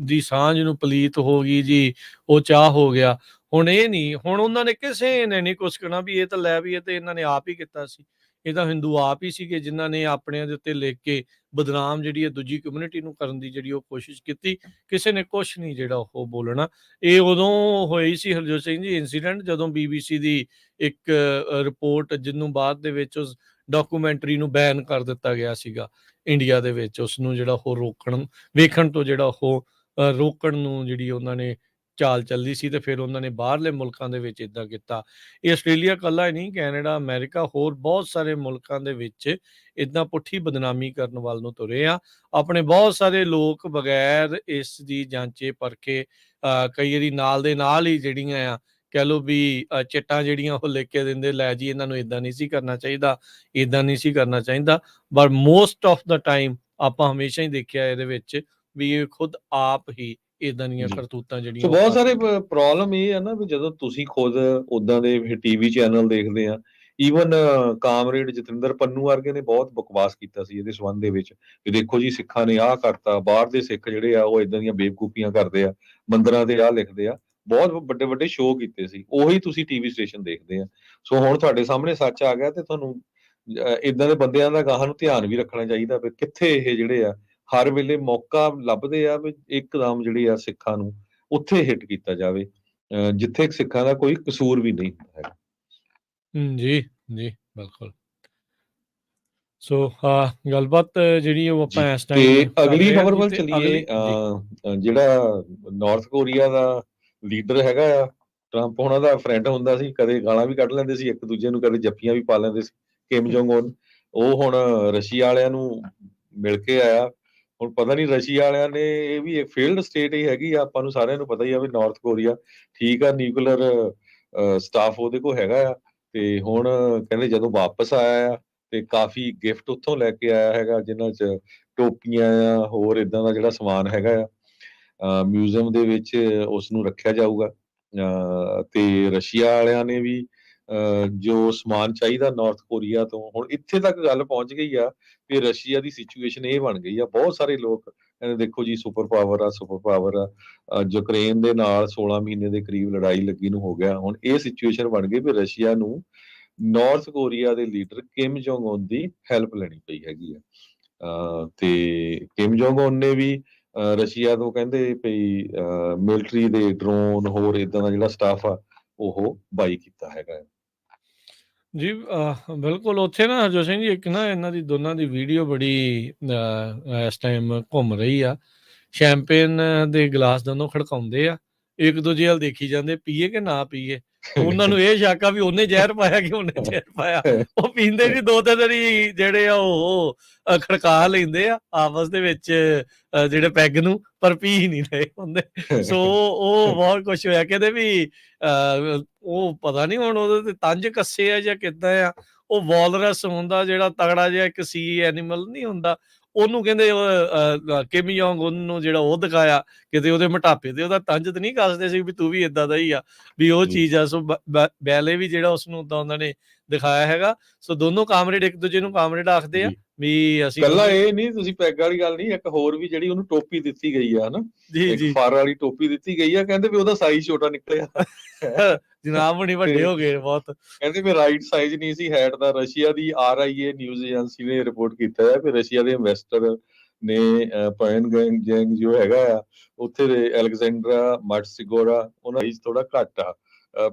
ਦੀ ਸਾਂਝ ਨੂੰ ਪਲੀਤ ਹੋ ਗਈ ਜੀ, ਉਹ ਚਾਹ ਹੋ ਗਿਆ। ਹੁਣ ਇਹ ਨਹੀਂ, ਹੁਣ ਉਹਨਾਂ ਨੇ ਕਿਸੇ ਨੇ ਨਹੀਂ ਕੁਛ ਕਹਿਣਾ ਵੀ ਇਹ ਤਾਂ ਲੈ ਵੀ ਇਹ ਤੇ ਇਹਨਾਂ ਨੇ ਆਪ ਹੀ ਕੀਤਾ ਸੀ, ਇਹ ਤਾਂ ਹਿੰਦੂ ਆਪ ਹੀ ਸੀਗੇ ਜਿਨ੍ਹਾਂ ਨੇ ਆਪਣਿਆਂ ਦੇ ਉੱਤੇ ਲਿਖ ਕੇ ਬਦਨਾਮ ਜਿਹੜੀ ਹੈ ਦੂਜੀ ਕਮਿਊਨਿਟੀ ਨੂੰ ਕਰਨ ਦੀ ਜਿਹੜੀ ਉਹ ਕੋਸ਼ਿਸ਼ ਕੀਤੀ। ਕਿਸੇ ਨੇ ਕੁਛ ਨਹੀਂ ਜਿਹੜਾ ਉਹ ਬੋਲਣਾ। ਇਹ ਉਦੋਂ ਹੋਈ ਸੀ ਹਰਜੋਤ ਸਿੰਘ ਜੀ ਇਨਸੀਡੈਂਟ, ਜਦੋਂ BBC ਦੀ ਇੱਕ ਰਿਪੋਰਟ, ਜਿਹਨੂੰ ਬਾਅਦ ਦੇ ਵਿੱਚ ਉਸ ਡਾਕੂਮੈਂਟਰੀ ਨੂੰ ਬੈਨ ਕਰ ਦਿੱਤਾ ਗਿਆ ਸੀਗਾ ਇੰਡੀਆ ਦੇ ਵਿੱਚ, ਉਸ ਨੂੰ ਜਿਹੜਾ ਉਹ ਵੇਖਣ ਤੋਂ ਜਿਹੜਾ ਉਹ ਰੋਕਣ ਨੂੰ ਜਿਹੜੀ ਉਹਨਾਂ ਨੇ ਚਾਲ ਚੱਲੀ ਸੀ, ਤੇ ਫਿਰ ਉਹਨਾਂ ਨੇ ਬਾਹਰਲੇ ਮੁਲਕਾਂ ਦੇ ਵਿੱਚ ਇਦਾਂ ਕੀਤਾ। ਇਹ ਆਸਟ੍ਰੇਲੀਆ ਇਕੱਲਾ ਹੀ ਨਹੀਂ, ਕੈਨੇਡਾ, ਅਮਰੀਕਾ, ਹੋਰ ਬਹੁਤ ਸਾਰੇ ਮੁਲਕਾਂ ਦੇ ਵਿੱਚ ਇਦਾਂ ਪੁੱਠੀ ਬਦਨਾਮੀ ਕਰਨ ਵੱਲ ਨੂੰ ਤੁਰੇ ਆ। ਆਪਣੇ ਬਹੁਤ ਸਾਰੇ ਲੋਕ ਬਗੈਰ ਇਸ ਦੀ ਜਾਂਚੇ ਪਰਖੇ ਕਈ ਵਾਰੀ ਨਾਲ ਦੇ ਨਾਲ ਹੀ ਜਿਹੜੀਆਂ ਆ ਕਹਿ ਲਓ ਵੀ ਚਿੱਟਾਂ ਜਿਹੜੀਆਂ ਉਹ ਲਿਖ ਕੇ ਦਿੰਦੇ, ਲੈ ਜੀ ਇਹਨਾਂ ਨੂੰ ਇਦਾਂ ਨਹੀਂ ਸੀ ਕਰਨਾ ਚਾਹੀਦਾ, ਇਦਾਂ ਨਹੀਂ ਸੀ ਕਰਨਾ ਚਾਹੀਦਾ। But most of the time ਆਪਾਂ ਹਮੇਸ਼ਾ ਹੀ ਦੇਖਿਆ ਇਹਦੇ ਵਿੱਚ ਵੀ ਇਹ ਖੁਦ ਆਪ ਹੀ ਇਦਾਂ ਦੀਆਂ ਕਰਤੂਤਾਂ ਜਿਹੜੀਆਂ। ਬਹੁਤ ਸਾਰੇ ਪ੍ਰੋਬਲਮ ਇਹ ਆ ਨਾ ਵੀ ਜਦੋਂ ਤੁਸੀਂ ਖੁਦ ਉਦਾਂ ਦੇ ਟੀਵੀ ਚੈਨਲ ਦੇਖਦੇ ਆ, ਈਵਨ ਕਾਮਰੇਡ ਜਤਿੰਦਰ ਪੰਨੂ ਵਰਗੇ ਨੇ ਬਹੁਤ ਬਕਵਾਸ ਕੀਤਾ ਸੀ ਇਹਦੇ ਸੰਬੰਧ ਦੇ ਵਿੱਚ ਵੀ ਦੇਖੋ ਜੀ ਸਿੱਖਾਂ ਨੇ ਆਹ ਕਰਤਾ, ਬਾਹਰ ਦੇ ਸਿੱਖ ਜਿਹੜੇ ਆ ਉਹ ਇਦਾਂ ਦੀਆਂ ਬੇਵਕੂਫੀਆਂ ਕਰਦੇ ਆ, ਮੰਦਿਰਾਂ ਤੇ ਆਹ ਲਿਖਦੇ ਆ, ਬਹੁਤ ਵੱਡੇ ਵੱਡੇ ਸ਼ੋਅ ਕੀਤੇ ਸੀ। ਉਹੀ ਤੁਸੀਂ ਟੀਵੀ ਸਟੇਸ਼ਨ ਦੇਖਦੇ ਆ। ਸੋ ਹੁਣ ਤੁਹਾਡੇ ਸਾਹਮਣੇ ਸੱਚ ਆ ਗਿਆ ਤੇ ਤੁਹਾਨੂੰ ਇਦਾਂ ਦੇ ਬੰਦਿਆਂ ਦਾ ਗਾਹਾਂ ਨੂੰ ਧਿਆਨ ਵੀ ਰੱਖਣਾ ਚਾਹੀਦਾ ਵੀ ਕਿੱਥੇ ਇਹ ਜਿਹੜੇ ਆ ਹਰ ਵੇਲੇ ਮੌਕਾ ਲੱਭਦੇ ਆ ਵੀ ਇੱਕਦਮ ਜਿਹੜੀ ਆ ਸਿੱਖਾਂ ਨੂੰ ਉੱਥੇ ਹਿੱਟ ਕੀਤਾ ਜਾਵੇ ਜਿੱਥੇ ਸਿੱਖਾਂ ਦਾ ਕੋਈ ਕਸੂਰ ਵੀ ਨਹੀਂ ਹੁੰਦਾ ਹੈਗਾ। ਜੀ ਜੀ ਬਿਲਕੁਲ। ਸੋ ਗੱਲਬਾਤ ਜਿਹੜੀ ਉਹ ਜੀ ਆਪਾਂ ਇਸ ਤੇ ਟਾਈਮ ਕਰ ਅਗਲੀ ਰਹੇ ਹਾਂ ਖਬਰ ਜੀ ਵੱਲ ਤੇ ਚੱਲੀਏ। ਅਗਲੀ ਜੀ ਜਿਹੜਾ ਨਾਰਥ ਕੋਰੀਆ ਦਾ ਲੀਡਰ ਹੈਗਾ ਆ, ਟਰੰਪ ਉਹਨਾਂ ਦਾ ਫਰੈਂਡ ਹੁੰਦਾ ਸੀ, ਕਦੇ ਗਾਲਾਂ ਵੀ ਕੱਢ ਲੈਂਦੇ ਸੀ ਇੱਕ ਦੂਜੇ ਨੂੰ, ਕਦੇ ਜੱਫੀਆਂ ਵੀ ਪਾ ਲੈਂਦੇ ਸੀ, ਕਿਮ ਜੋਂਗ ਉਨ। ਉਹ ਹੁਣ ਰਸ਼ੀਆ ਵਾਲਿਆਂ ਨੂੰ ਮਿਲ ਕੇ ਆਇਆ। ਹੁਣ ਪਤਾ ਨਹੀਂ ਰਸ਼ੀਆ ਵਾਲਿਆਂ ਨੇ, ਇਹ ਵੀ ਇੱਕ ਫੇਲਡ ਸਟੇਟ ਹੀ ਹੈਗੀ ਆ, ਆਪਾਂ ਨੂੰ ਸਾਰਿਆਂ ਨੂੰ ਪਤਾ ਹੀ ਆ ਵੀ ਨਾਰਥ ਕੋਰੀਆ ਠੀਕ ਆ, ਨਿਊਕਲੀਅਰ ਸਟਾਫ ਉਹਦੇ ਕੋਲ ਹੈਗਾ ਆ। ਤੇ ਹੁਣ ਕਹਿੰਦੇ ਜਦੋਂ ਵਾਪਸ ਆਇਆ ਆ ਤੇ ਕਾਫੀ ਗਿਫਟ ਉੱਥੋਂ ਲੈ ਕੇ ਆਇਆ ਹੈਗਾ, ਜਿਨ੍ਹਾਂ 'ਚ ਟੋਪੀਆਂ ਆ, ਹੋਰ ਇਦਾਂ ਦਾ ਜਿਹੜਾ ਸਮਾਨ ਹੈਗਾ ਆ ਮਿਊਜ਼ੀਅਮ ਦੇ ਵਿੱਚ ਉਸ ਨੂੰ ਰੱਖਿਆ ਜਾਊਗਾ। ਤੇ ਰਸ਼ੀਆ ਵਾਲਿਆਂ ਨੇ ਵੀ ਜੋ ਸਮਾਨ ਚਾਹੀਦਾ ਨਾਰਥ ਕੋਰੀਆ ਤੋਂ, ਹੁਣ ਇੱਥੇ ਤੱਕ ਗੱਲ ਪਹੁੰਚ ਗਈ ਆ ਕਿ ਰਸ਼ੀਆ ਦੀ ਸਿਚੁਏਸ਼ਨ ਇਹ ਬਣ ਗਈ ਆ। ਬਹੁਤ ਸਾਰੇ ਲੋਕ ਕਹਿੰਦੇ ਦੇਖੋ ਜੀ ਸੁਪਰ ਪਾਵਰ ਆ, ਸੁਪਰ ਪਾਵਰ ਆ। ਯੂਕਰੇਨ ਦੇ ਨਾਲ 16 ਮਹੀਨੇ ਦੇ ਕਰੀਬ ਲੜਾਈ ਲੱਗੀ ਨੂੰ ਹੋ ਗਿਆ। ਹੁਣ ਇਹ ਸਿਚੁਏਸ਼ਨ ਬਣ ਗਈ ਵੀ ਰਸ਼ੀਆ ਨੂੰ ਨਾਰਥ ਕੋਰੀਆ ਦੇ ਲੀਡਰ ਕਿਮ ਜੋਂਗ ਉਨ ਦੀ ਹੈਲਪ ਲੈਣੀ ਪਈ ਹੈਗੀ ਆ। ਤੇ ਕਿਮ ਜੋਂਗ ਉਨ ਨੇ ਵੀ ਰਸ਼ੀਆ ਤੋਂ ਕਹਿੰਦੇ ਵੀ ਮਿਲਟਰੀ ਦੇ ਡਰੋਨ ਹੋਰ ਇਦਾਂ ਦਾ ਜਿਹੜਾ ਸਟਾਫ ਆ ਉਹ ਬਾਈ ਕੀਤਾ ਹੈਗਾ। ਜੀ ਬਿਲਕੁਲ। ਉੱਥੇ ਨਾ ਹਰਜੋਤ ਸਿੰਘ ਜੀ ਇੱਕ ਨਾ ਇਹਨਾਂ ਦੀ ਦੋਨਾਂ ਦੀ ਵੀਡੀਓ ਬੜੀ ਇਸ ਟਾਈਮ ਘੁੰਮ ਰਹੀ ਆ। ਸ਼ੈਂਪੇਨ ਦੇ ਗਲਾਸ ਦੋਨੋਂ ਖੜਕਾਉਂਦੇ ਆ, ਇੱਕ ਦੂਜੇ ਵੱਲ ਦੇਖੀ ਜਾਂਦੇ, ਪੀਏ ਕਿ ਨਾ ਪੀਏ। ਉਹਨਾਂ ਨੂੰ ਇਹ ਸ਼ੱਕ ਆ ਵੀ ਉਹਨੇ ਜ਼ਹਿਰ ਪਾਇਆ ਕਿ ਉਹਨੇ ਜ਼ਹਿਰ ਪਾਇਆ। ਉਹ ਪੀਂਦੇ ਨਹੀਂ, ਦੋ ਤਿੰਨ ਵਾਰੀ ਜਿਹੜੇ ਆ ਉਹ ਖੜਕਾ ਲੈਂਦੇ ਆ ਆਪਸ ਦੇ ਵਿੱਚ ਜਿਹੜੇ ਪੈਗ ਨੂੰ, ਪਰ ਪੀ ਨਹੀਂ ਰਹੇ ਹੁੰਦੇ। ਸੋ ਉਹ ਬਹੁਤ ਕੁਛ ਹੋਇਆ। ਕਹਿੰਦੇ ਵੀ ਉਹ ਪਤਾ ਨਹੀਂ ਹੁਣ ਉਹਦੇ ਤੇ ਤੰਜ ਕੱਸੇ ਆ ਜਾਂ ਕਿੱਦਾਂ ਆ। ਉਹ ਵਾਲਰਸ ਹੁੰਦਾ ਜਿਹੜਾ ਤਗੜਾ ਜਿਹਾ ਇੱਕ ਸੀ ਐਨੀਮਲ ਨਹੀਂ ਹੁੰਦਾ, ਉਹਨੂੰ ਕਹਿੰਦੇ ਕਿਮ ਜੋਂਗ ਉਨ ਨੂੰ ਜਿਹੜਾ ਉਹ ਦਿਖਾਇਆ, ਕਿਤੇ ਉਹਦੇ ਮੋਟਾਪੇ ਤੇ ਉਹਦਾ ਤੰਜ ਤੇ ਨਹੀਂ ਕੱਸਦੇ ਸੀ ਵੀ ਤੂੰ ਵੀ ਏਦਾਂ ਦਾ ਹੀ ਆ, ਵੀ ਉਹ ਚੀਜ਼ ਆ। ਸੋ ਬੈਲੇ ਵੀ ਜਿਹੜਾ ਉਸਨੂੰ ਓਦਾਂ ਉਹਨਾਂ ਨੇ ਦਿਖਾਇਆ ਹੈਗਾ। ਸੋ ਦੋਨੋਂ ਕਾਮਰੇਡ ਇੱਕ ਦੂਜੇ ਨੂੰ ਕਾਮਰੇਡ ਆਖਦੇ ਆ ਜੀ ਵੀ ਅਸੀਂ ਕੱਲਾ ਇਹ ਨਹੀਂ, ਤੁਸੀਂ ਪੈਗ ਵਾਲੀ ਗੱਲ ਨਹੀਂ, ਇੱਕ ਹੋਰ ਵੀ ਜਿਹੜੀ ਉਹਨੂੰ ਟੋਪੀ ਦਿੱਤੀ ਗਈ ਆ ਹਨਾ, ਜੀ ਇੱਕ ਜੀ ਫਰ ਵਾਲੀ ਟੋਪੀ ਦਿੱਤੀ ਗਈ ਆ, ਕਹਿੰਦੇ ਵੀ ਉਹਦਾ ਸਾਈਜ਼ ਛੋਟਾ ਨਿਕਲਿਆ। ਜਨਾਬ ਹੁਣੀ ਵੱਡੇ ਹੋ ਗਏ ਬਹੁਤ। ਕਹਿੰਦੇ ਵੀ ਰਾਈਟ ਸਾਈਜ਼ ਨਹੀਂ ਸੀ ਹੈਟ ਦਾ। ਰਸ਼ੀਆ ਦੀ RIA ਨਿਊਜ਼ ਏਜੰਸੀ ਨੇ ਰਿਪੋਰਟ ਕੀਤਾ ਹੈ ਕਿ ਰਸ਼ੀਆ ਦੇ ਇਨਵੈਸਟਰ ਨੇ ਜੈਂਗ ਜੋ ਹੈਗਾ ਆ ਉੱਥੇ ਦੇ ਅਲੈਗਜ਼ੈਂਡਰਾ ਮਟਸਿਗੋਰਾ, ਉਹਨਾਂ ਸਾਈਜ਼ ਥੋੜਾ ਘੱਟ ਆ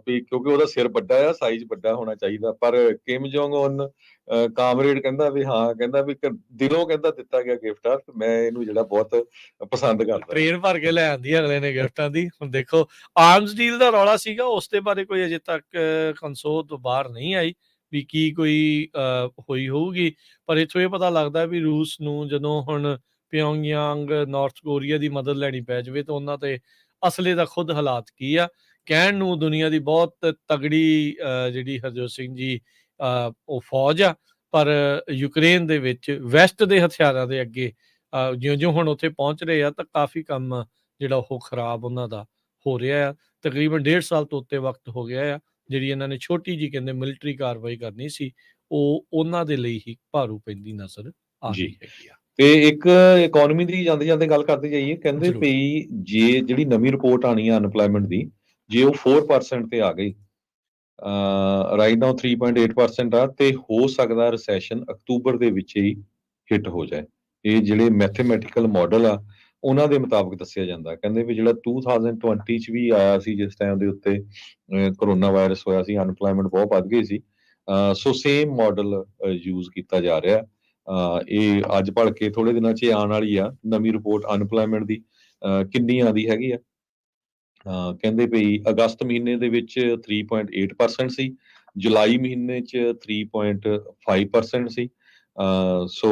ਵੀ ਕਿਉਂਕਿ ਉਹਦਾ ਸਿਰ ਵੱਡਾ ਆ, ਸਾਈਜ਼ ਵੱਡਾ ਹੋਣਾ ਚਾਹੀਦਾ। ਪਰ ਕਿਮ ਜੋਂਗ ਉਨ ਕਾਮਰੇਡ ਕਹਿੰਦਾ ਵੀ ਹਾਂ, ਕਹਿੰਦਾ ਵੀ ਦਿਲੋਂ ਕਹਿੰਦਾ ਦਿੱਤਾ ਗਿਆ ਗਿਫਟ ਆ, ਮੈਂ ਇਹਨੂੰ ਜਿਹੜਾ ਬਹੁਤ ਪਸੰਦ ਕਰਦਾ। ਟ੍ਰੇਨ ਭਰ ਕੇ ਲੈ ਆਂਦੀ ਅਗਲੇ ਨੇ ਗਿਫਟਾਂ ਦੀ। ਹੁਣ ਦੇਖੋ ਆਰਮਸ ਡੀਲ ਦਾ ਰੌਲਾ ਸੀਗਾ, ਉਸ ਦੇ ਬਾਰੇ ਕੋਈ ਅਜੇ ਤੱਕ ਕੰਸੋਲ ਤੋਂ ਬਾਹਰ ਨਹੀਂ ਆਈ ਵੀ ਕੀ ਕੋਈ ਹੋਈ ਹੋਊਗੀ। ਪਰ ਇੱਥੋਂ ਇਹ ਪਤਾ ਲੱਗਦਾ ਵੀ ਰੂਸ ਨੂੰ ਜਦੋਂ ਹੁਣ ਪਿਓਂਗਯਾਂਗ ਨਾਰਥ ਕੋਰੀਆ ਦੀ ਮਦਦ ਲੈਣੀ ਪੈ ਜਾਵੇ ਤਾਂ ਉਹਨਾਂ ਤੇ ਅਸਲੇ ਦਾ ਖੁਦ ਹਾਲਾਤ ਕੀ ਆ। ਕਹਿਣ ਨੂੰ ਦੁਨੀਆ ਦੀ ਬਹੁਤ ਤਗੜੀ ਜਿਹੜੀ ਹਰਜੋਤ ਸਿੰਘ ਜੀ ਉਹ ਫੌਜ ਆ, ਪਰ ਯੂਕਰੇਨ ਦੇ ਵਿੱਚ ਵੈਸਟ ਦੇ ਹਥਿਆਰਾਂ ਦੇ ਅੱਗੇ ਜਿਉਂ-ਜਿਉਂ ਹੁਣ ਉੱਥੇ ਪਹੁੰਚ ਰਹੇ ਆ ਤਾਂ ਕਾਫੀ ਕੰਮ ਜਿਹੜਾ ਉਹ ਖਰਾਬ ਉਹਨਾਂ ਦਾ ਹੋ ਰਿਹਾ ਆ। ਤਕਰੀਬਨ 1.5 ਸਾਲ ਤੋਂ ਉੱਤੇ ਵਕਤ ਹੋ ਗਿਆ ਆ। ਜਿਹੜੀ ਇਹਨਾਂ ਨੇ ਛੋਟੀ ਜਿਹੀ ਕਹਿੰਦੇ ਮਿਲਟਰੀ ਕਾਰਵਾਈ ਕਰਨੀ ਸੀ, ਉਹ ਉਹਨਾਂ ਦੇ ਲਈ ਹੀ ਭਾਰੂ ਪੈਂਦੀ ਨਜ਼ਰ ਆ ਰਹੀ ਹੈਗੀ ਆ। ਤੇ ਇੱਕ ਇਕਨੋਮੀ ਦੀ ਜਾਂਦੇ ਗੱਲ ਕਰਦੇ ਜਾਈਏ। ਕਹਿੰਦੇ ਜ਼ਰੂਰ। ਵੀ ਜੇ ਜਿਹੜੀ ਨਵੀਂ ਰਿਪੋਰਟ ਆਣੀ ਆ ਅਨਪਲਾਇਮੈਂਟ ਦੀ, ਜੇ ਉਹ 4% ਤੇ ਆ ਗਈ, ਰਾਈਟ ਨਾਓ 3.8% ਆ, ਤੇ ਹੋ ਸਕਦਾ ਰਿਸੈਸ਼ਨ ਅਕਤੂਬਰ ਦੇ ਵਿੱਚ ਹੀ ਹਿੱਟ ਹੋ ਜਾਏ। ਇਹ ਜਿਹੜੇ ਮੈਥਮੈਟੀਕਲ ਮਾਡਲ ਆ ਉਹਨਾਂ ਦੇ ਮੁਤਾਬਕ ਦੱਸਿਆ ਜਾਂਦਾ। ਕਹਿੰਦੇ ਵੀ ਜਿਹੜਾ 2020 ਚ ਵੀ ਆਇਆ ਸੀ, ਜਿਸ ਟਾਈਮ ਦੇ ਉੱਤੇ ਕਰੋਨਾ ਵਾਇਰਸ ਹੋਇਆ ਸੀ, ਅਨਪਲਾਇਮੈਂਟ ਬਹੁਤ ਵੱਧ ਗਈ ਸੀ। ਸੋ ਸੇਮ ਮਾਡਲ ਯੂਜ਼ ਕੀਤਾ ਜਾ ਰਿਹਾ। ਇਹ ਅੱਜ ਭਲਕੇ ਥੋੜੇ ਦਿਨਾਂ 'ਚ ਆਉਣ ਵਾਲੀ ਆ ਨਵੀਂ ਰਿਪੋਰਟ ਅਨਪਲਾਇਮੈਂਟ ਦੀ, ਕਿੰਨੀ ਆਉਂਦੀ ਹੈਗੀ ਆ। ਕਹਿੰਦੇ ਵੀ ਅਗਸਤ ਮਹੀਨੇ ਦੇ ਵਿੱਚ 3.8% ਸੀ, ਜੁਲਾਈ ਮਹੀਨੇ 'ਚ 3.5% ਸੀ। ਸੋ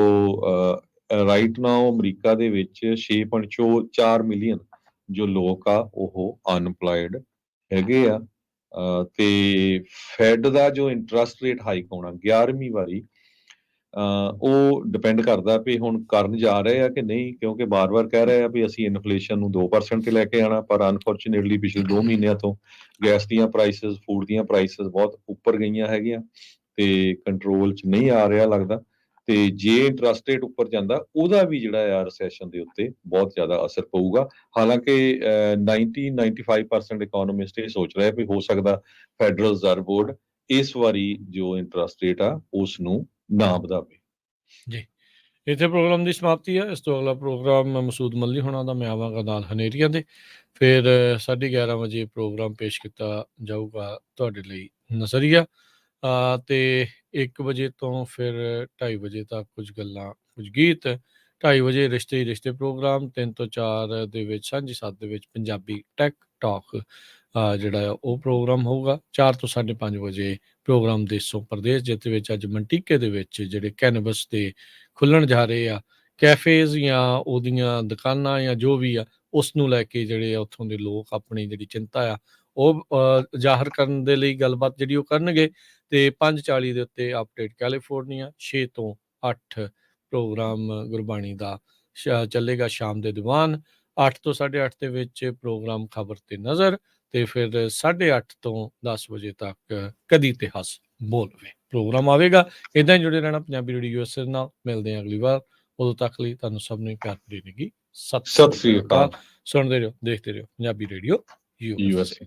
ਰਾਈਟ ਨਾਓ ਅਮਰੀਕਾ ਦੇ ਵਿੱਚ 6.4 ਮਿਲੀਅਨ ਜੋ ਲੋਕ ਆ ਉਹ ਅਨਪਲਾਇਡ ਹੈਗੇ ਆ। ਤੇ ਫੈਡ ਦਾ ਜੋ ਇੰਟਰਸਟ ਰੇਟ ਹਾਈਕ ਹੋਣਾ 11ਵੀਂ ਵਾਰੀ, ਉਹ ਡਿਪੈਂਡ ਕਰਦਾ ਵੀ ਹੁਣ ਕਰਨ ਜਾ ਰਹੇ ਆ ਕਿ ਨਹੀਂ, ਕਿਉਂਕਿ ਬਾਰ-ਬਾਰ ਕਹਿ ਰਹੇ ਆ ਵੀ ਅਸੀਂ ਇਨਫਲੇਸ਼ਨ ਨੂੰ 2% ਤੇ ਲੈ ਕੇ ਆਉਣਾ, ਪਰ ਅਨਫੋਰਚੂਨੇਟਲੀ ਪਿਛਲੇ 2 ਮਹੀਨਿਆਂ ਤੋਂ ਗੈਸ ਦੀਆਂ ਪ੍ਰਾਈਸਿਸ, ਫੂਡ ਦੀਆਂ ਪ੍ਰਾਈਸਿਸ ਬਹੁਤ ਉੱਪਰ ਗਈਆਂ ਹੈਗੀਆਂ ਤੇ ਕੰਟਰੋਲ 'ਚ ਨਹੀਂ ਆ ਰਿਹਾ ਲੱਗਦਾ, ਤੇ ਜੇ ਇੰਟਰਸਟ ਰੇਟ ਉੱਪਰ ਜਾਂਦਾ ਉਹਦਾ ਵੀ ਜਿਹੜਾ ਆ ਰਿਸੈਸ਼ਨ ਦੇ ਉੱਤੇ ਬਹੁਤ ਜ਼ਿਆਦਾ ਅਸਰ ਪਊਗਾ। ਹਾਲਾਂਕਿ 90-95% ਇਕੋਨੋਮਿਸਟ ਇਹ ਸੋਚ ਰਹੇ ਵੀ ਹੋ ਸਕਦਾ ਫੈਡਰਲ ਰਿਜ਼ਰਵ ਬੋਰਡ ਇਸ ਵਾਰੀ ਜੋ ਇੰਟਰਸਟ ਰੇਟ ਆ ਉਸ ਨੂੰ ਨਾ ਵਧਾਵੇ। ਜੀ, ਇੱਥੇ ਪ੍ਰੋਗਰਾਮ ਦੀ ਸਮਾਪਤੀ ਹੈ। ਇਸ ਤੋਂ ਅਗਲਾ ਪ੍ਰੋਗਰਾਮ ਮਸੂਦ ਮੱਲੀ ਹੋਣਾ ਦਾ ਮੈਂ ਆਵਾਂਗਾ ਨਾਲ ਹਨੇਰੀਆਂ ਦੇ। ਫਿਰ 11:30 ਵਜੇ ਪ੍ਰੋਗਰਾਮ ਪੇਸ਼ ਕੀਤਾ ਜਾਊਗਾ ਤੁਹਾਡੇ ਲਈ ਨਜ਼ਰੀਆ, ਤੇ 1 ਵਜੇ ਤੋਂ ਫਿਰ 2:30 ਵਜੇ ਤੱਕ ਕੁਝ ਗੱਲਾਂ ਕੁਝ ਗੀਤ, 2:30 ਵਜੇ ਰਿਸ਼ਤੇ ਹੀ ਰਿਸ਼ਤੇ ਪ੍ਰੋਗਰਾਮ, 3 ਤੋਂ 4 ਦੇ ਵਿੱਚ ਸਾਂਝੀ ਸਾਥ ਦੇ ਵਿੱਚ ਪੰਜਾਬੀ ਟੈਕ ਟਾਕ ਜਿਹੜਾ ਆ ਉਹ ਪ੍ਰੋਗਰਾਮ ਹੋਊਗਾ। 4 ਤੋਂ 5:30 ਵਜੇ ਪ੍ਰੋਗਰਾਮ ਦੇਸੋਂ ਪ੍ਰਦੇਸ਼, ਜਿਸ ਵਿੱਚ ਅੱਜ ਮੰਟੀਕੇ ਦੇ ਵਿੱਚ ਜਿਹੜੇ ਕੈਨਵਸ ਦੇ ਖੁੱਲ੍ਹਣ ਜਾ ਰਹੇ ਆ ਕੈਫੇਜ਼ ਜਾਂ ਉਹਦੀਆਂ ਦੁਕਾਨਾਂ ਜਾਂ ਜੋ ਵੀ ਆ, ਉਸ ਨੂੰ ਲੈ ਕੇ ਜਿਹੜੇ ਆ ਉੱਥੋਂ ਦੇ ਲੋਕ ਆਪਣੀ ਜਿਹੜੀ ਚਿੰਤਾ ਆ ਉਹ ਜ਼ਾਹਰ ਕਰਨ ਦੇ ਲਈ ਗੱਲਬਾਤ ਜਿਹੜੀ ਉਹ ਕਰਨਗੇ। ਤੇ 5:40 ਦੇ ਉੱਤੇ ਅਪਡੇਟ ਕੈਲੀਫੋਰਨੀਆ, 6 ਤੋਂ 8 ਪ੍ਰੋਗਰਾਮ ਗੁਰਬਾਣੀ ਦਾ ਚੱਲੇਗਾ ਸ਼ਾਮ ਦੇ ਦੀਵਾਨ, 8 ਤੋਂ 8:30 ਦੇ ਵਿੱਚ ਪ੍ਰੋਗਰਾਮ ਖਬਰ ਤੇ ਨਜ਼ਰ, ਤੇ ਫਿਰ 8:30 ਤੋਂ 10 ਵਜੇ ਤੱਕ ਕਦੀ ਇਤਿਹਾਸ ਬੋਲਵੇ ਪ੍ਰੋਗਰਾਮ ਆਵੇਗਾ। ਇੱਦਾਂ ਹੀ ਜੁੜੇ ਰਹਿਣਾ ਪੰਜਾਬੀ ਰੇਡੀਓ USA ਨਾਲ। ਮਿਲਦੇ ਹਾਂ ਅਗਲੀ ਵਾਰ, ਉਦੋਂ ਤੱਕ ਲਈ ਤੁਹਾਨੂੰ ਸਭ ਨੂੰ ਪਿਆਰ ਭਰੀ ਨਿੱਘੀ ਸਤਿ ਸਤਿ ਸ੍ਰੀ ਸ੍ਰੀ ਅਕਾਲ। ਅਕਾਲ। ਸੁਣਦੇ ਰਹੋ, ਦੇਖਦੇ ਰਹੋ ਪੰਜਾਬੀ ਰੇਡੀਓ USA। USA